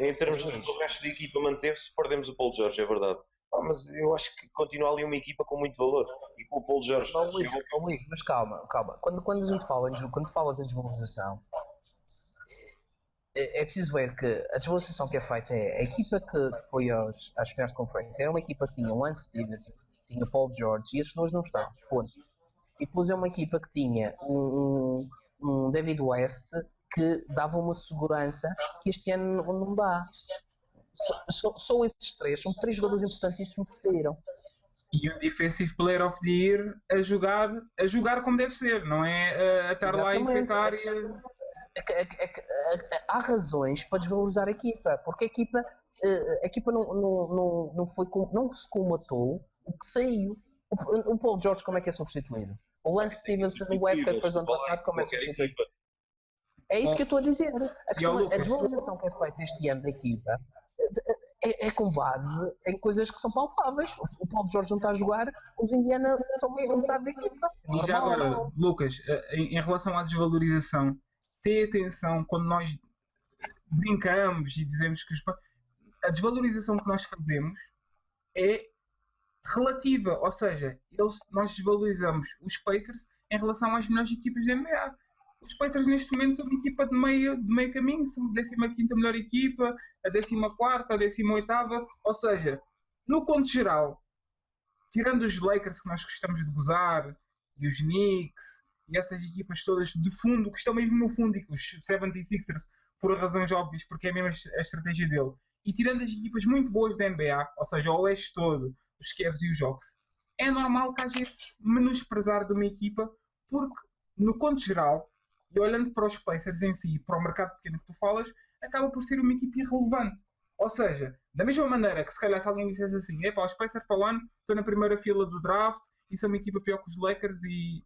Em termos do resto da equipa, manteve-se, perdemos o Paul George, é verdade. Mas eu acho que continua ali uma equipa com muito valor. E com o Paul George. Luís, mas calma. Quando a gente quando falas em desvalorização, é preciso ver que a desvalorização que é feita é a equipa que foi às finais de conferência. Era uma equipa que tinha o Lance Stevenson, tinha Paul George e esses dois não estavam. Ponto. E depois é uma equipa que tinha um David West que dava uma segurança que este ano não dá. Só esses três, são 3 jogadores importantíssimos que saíram. E o Defensive Player of the Year a jogar como deve ser, não é a estar lá a enfeitar e... Há razões para desvalorizar a equipa, porque a equipa não se comatou o que saiu. O Paul George, como é que é substituído? O Lance Stevenson, o época depois do ano passado, como é substituído? É isso que eu estou a dizer. A desvalorização que é feita este ano da equipa é com base em coisas que são palpáveis. O Paul George não está a jogar, os Indiana são meio metade da equipa. E já agora, Lucas, em relação à desvalorização, tenha atenção quando nós brincamos e dizemos que a desvalorização que nós fazemos é relativa, ou seja, nós desvalorizamos os Pacers em relação às melhores equipas da NBA. Os Pacers neste momento são uma equipa de meio caminho, são a 15ª melhor equipa, a 14ª, a 18ª, ou seja, no conto geral, tirando os Lakers que nós gostamos de gozar, e os Knicks, e essas equipas todas de fundo, que estão mesmo no fundo, e os 76ers, por razões óbvias, porque é mesmo a estratégia dele, e tirando as equipas muito boas da NBA, ou seja, o Oeste todo, os Cavs e os Hawks, é normal que haja menosprezar de uma equipa, porque, no conto geral, e olhando para os Pacers em si, para o mercado pequeno que tu falas, acaba por ser uma equipa irrelevante. Ou seja, da mesma maneira que se calhar se alguém dissesse assim, os Pacers para o ano estão na primeira fila do draft e são uma equipa pior que os Lakers e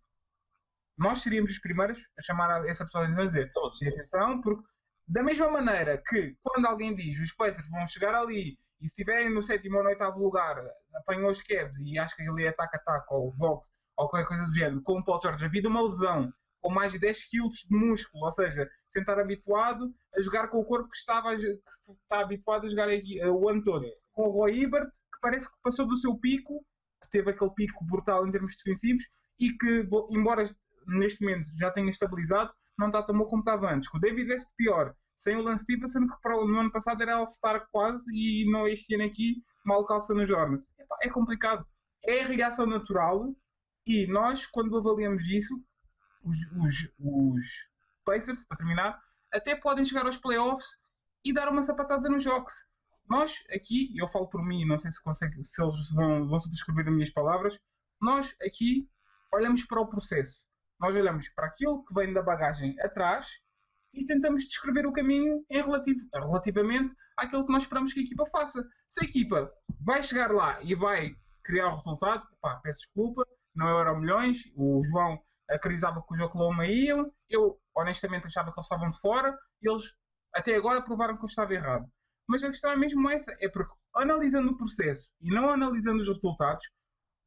nós seríamos os primeiros a chamar essa pessoa a dizer atenção, porque da mesma maneira que quando alguém diz os Pacers vão chegar ali e se estiverem no 7º ou no 8º lugar apanham os Cavs e acho que ali é taca-taca ou Vox ou qualquer coisa do género, com o Paul George havia uma lesão com mais de 10 kg de músculo, ou seja, sem estar habituado a jogar com o corpo que está habituado a jogar o ano todo. Com o Roy Hibbert, que parece que passou do seu pico, que teve aquele pico brutal em termos defensivos, e que, embora neste momento já tenha estabilizado, não está tão bom como estava antes. Com o David West pior, sem o Lance Stevenson, que no ano passado era All-Star quase, e não este ano aqui, mal calça nos Hornets. É complicado. É a reação natural, e nós, quando avaliamos isso, os Pacers, para terminar, até podem chegar aos playoffs e dar uma sapatada nos jogos. Nós aqui, eu falo por mim, não sei se eles vão subscrever as minhas palavras, nós aqui olhamos para o processo. Nós olhamos para aquilo que vem da bagagem atrás e tentamos descrever o caminho relativamente àquilo que nós esperamos que a equipa faça. Se a equipa vai chegar lá e vai criar o resultado, peço desculpa, não é Euromilhões, o João acreditava que os Oklahoma iam, eu honestamente achava que eles estavam de fora e eles até agora provaram que eu estava errado. Mas a questão é mesmo essa, é porque analisando o processo e não analisando os resultados,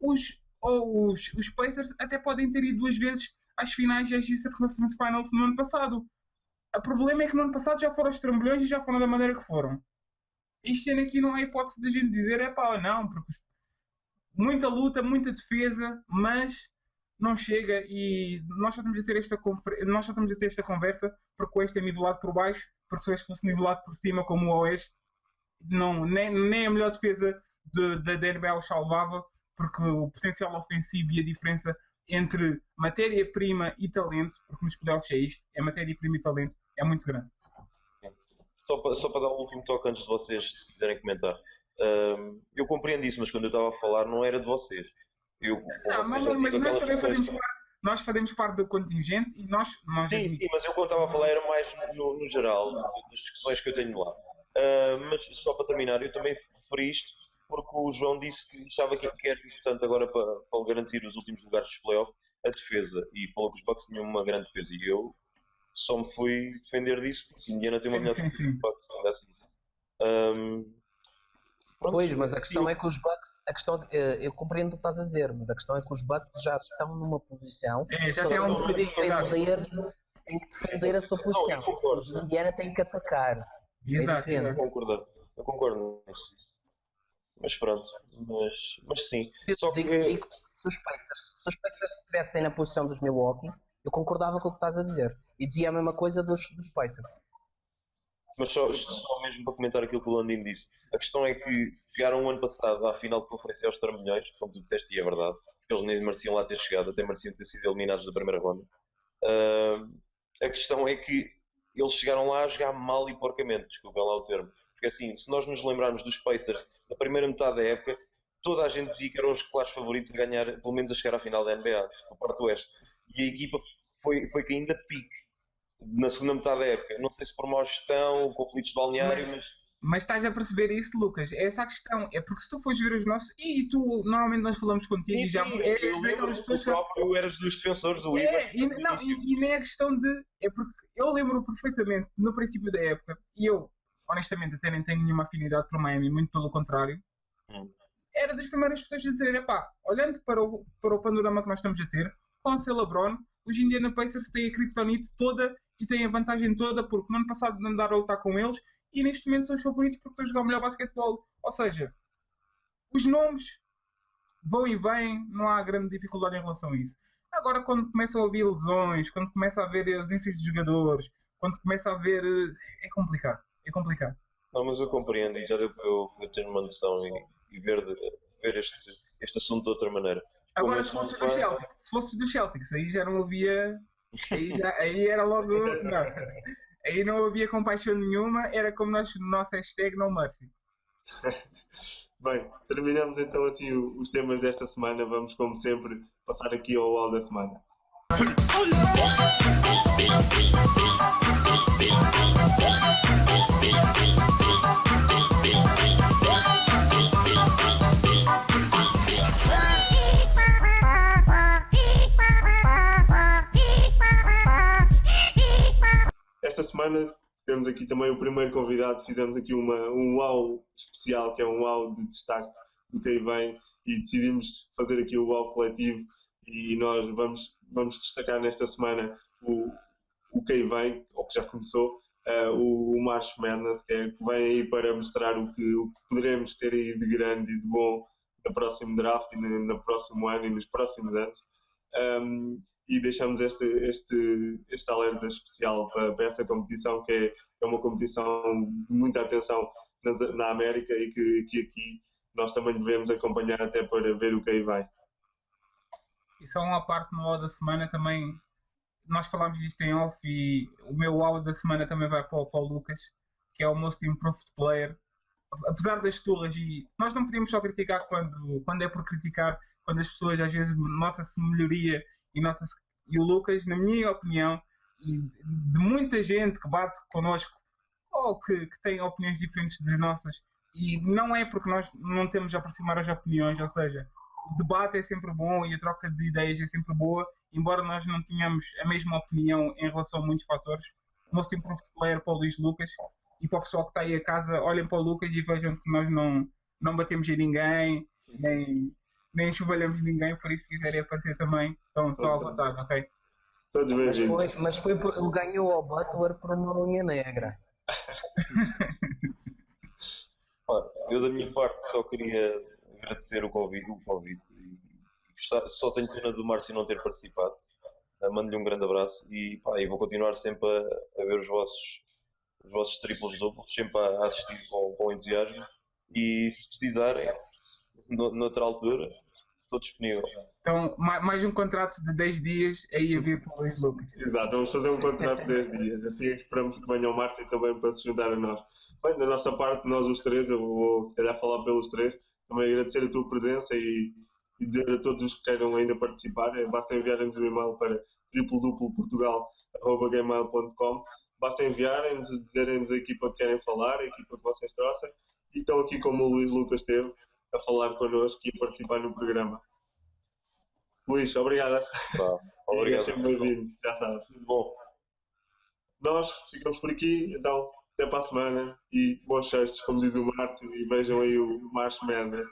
os Pacers até podem ter ido 2 vezes às finais e às Eastern Conference Finals no ano passado. O problema é que no ano passado já foram aos trambolhões e já foram da maneira que foram. Este ano aqui não há hipótese de a gente dizer não, porque muita luta, muita defesa, mas não chega e nós só estamos a ter esta conversa porque o Oeste é nivelado por baixo, porque se o Oeste fosse nivelado por cima como o Oeste, nem a melhor defesa da NBA o salvava, porque o potencial ofensivo e a diferença entre matéria-prima e talento, porque nos playoffs é isto, é matéria-prima e talento, é muito grande. Só para dar um último toque antes de vocês, se quiserem comentar. Eu compreendo isso, mas quando eu estava a falar não era de vocês. Mas nós também nós fazemos parte do contingente e nós sim, mas eu quando estava a falar era mais no geral, das discussões que eu tenho lá. Mas só para terminar, eu também referi isto porque o João disse que achava que era importante agora para garantir os últimos lugares dos playoffs a defesa, e falou que os Bucks tinham uma grande defesa, e eu só me fui defender disso porque Indiana tem uma melhor defesa que os Bucks, ainda assim. Pronto, pois, mas a questão é que os Bucks, eu compreendo o que estás a dizer, mas a questão é que os Bucks já estão numa posição já tem um bocadinho em que defender a sua posição. Os Indiana têm que atacar. Exato. Eu concordo nisso. Mas pronto, mas sim. Só que... Se os Pacers estivessem na posição dos Milwaukee, eu concordava com o que estás a dizer. E dizia a mesma coisa dos Pacers. Mas só mesmo para comentar aquilo que o Landino disse. A questão é que chegaram o ano passado à final de conferência aos trambolhões, como tu disseste, e é verdade, porque eles nem mereciam lá ter chegado, até mereciam ter sido eliminados da primeira ronda. A questão é que eles chegaram lá a jogar mal e porcamente, desculpem lá o termo. Porque assim, se nós nos lembrarmos dos Pacers na primeira metade da época, toda a gente dizia que eram os claros favoritos a ganhar, pelo menos a chegar à final da NBA, no Porto Oeste. E a equipa foi caindo a pique na segunda metade da época. Não sei se por má gestão, conflitos de balneário, mas estás a perceber isso, Lucas? É essa a questão. É porque se tu fores ver os nossos... E tu, normalmente nós falamos contigo e já... eu lembro que tu eras dos defensores do Ibas. E nem a questão de... É porque eu lembro perfeitamente, no princípio da época, e eu, honestamente, até nem tenho nenhuma afinidade para Miami, muito pelo contrário, era das primeiras pessoas a dizer, olhando para o panorama que nós estamos a ter, com o LeBron, os Indiana Pacers têm a kryptonite toda e têm a vantagem toda, porque no ano passado andaram a lutar com eles, e neste momento são os favoritos porque estão a jogar o melhor basquetebol. Ou seja, os nomes vão e vêm, não há grande dificuldade em relação a isso. Agora, quando começam a haver lesões, quando começa a haver ausências de jogadores, quando começa a haver... É complicado. Não, mas eu compreendo e já deu para eu ter uma noção e ver este assunto de outra maneira. Agora, se fosse dos Celtics, aí já não havia... Aí era logo... Não. Aí não havia compaixão nenhuma, era como no nosso hashtag No Mercy. Bem, terminamos então assim os temas desta semana. Vamos, como sempre, passar aqui ao UAU da semana. Esta semana temos aqui também o primeiro convidado. Fizemos aqui um UAU especial, que é um UAU de destaque do que aí vem, e decidimos fazer aqui o UAU coletivo, e nós vamos destacar nesta semana o que aí vem, ou que já começou, o March Madness, que vem aí para mostrar o que poderemos ter aí de grande e de bom no próximo draft e no próximo ano e nos próximos anos. E deixamos este alerta especial para essa competição, que é uma competição de muita atenção na América, e que aqui nós também devemos acompanhar até para ver o que aí vai. E só uma parte no UAU da semana também, nós falámos disto em off, e o meu UAU da semana também vai para o Lucas, que é o Most Improved Player. Apesar das turras, e nós não podemos só criticar quando é por criticar, quando as pessoas às vezes nota-se melhoria, e o Lucas, na minha opinião, e de muita gente que bate connosco ou que tem opiniões diferentes das nossas, e não é porque nós não temos a aproximar as opiniões, ou seja, o debate é sempre bom e a troca de ideias é sempre boa, embora nós não tenhamos a mesma opinião em relação a muitos fatores. O Most Improved Player para o Luís Lucas, e para o pessoal que está aí a casa, olhem para o Lucas e vejam que nós não batemos em ninguém, nem chuvalhamos ninguém, por isso se quiserem aparecer também, estão à vontade, ok? Todos bem-vindos. Mas ele ganhou ao Butler por uma unha negra. Eu da minha parte só queria agradecer o convite e só tenho pena do Márcio não ter participado. Mando-lhe um grande abraço e vou continuar sempre a ver os vossos triplos duplos, sempre a assistir com entusiasmo, e se precisarem noutra altura, estou disponível. Então, mais um contrato de 10 dias aí a vir para o Luís Lucas. Exato, vamos fazer um contrato de 10 dias. Assim esperamos que venha o Márcio também para se juntar a nós. Bem, da nossa parte, nós os três, eu vou se calhar falar pelos três, também agradecer a tua presença e e dizer a todos os que queiram ainda participar, basta enviarem-nos um e-mail para tripleduploportugal@gmail.com. Basta enviarem-nos, dizerem-nos a equipa que querem falar, a equipa que vocês trouxem, e estão aqui como o Luís Lucas esteve a falar connosco e a participar no programa. Luís, obrigado. Obrigado. Sempre bem-vindo, já sabes. Bom. Nós ficamos por aqui, então até para a semana e bons cestos, como diz o Márcio, e vejam aí o March Madness.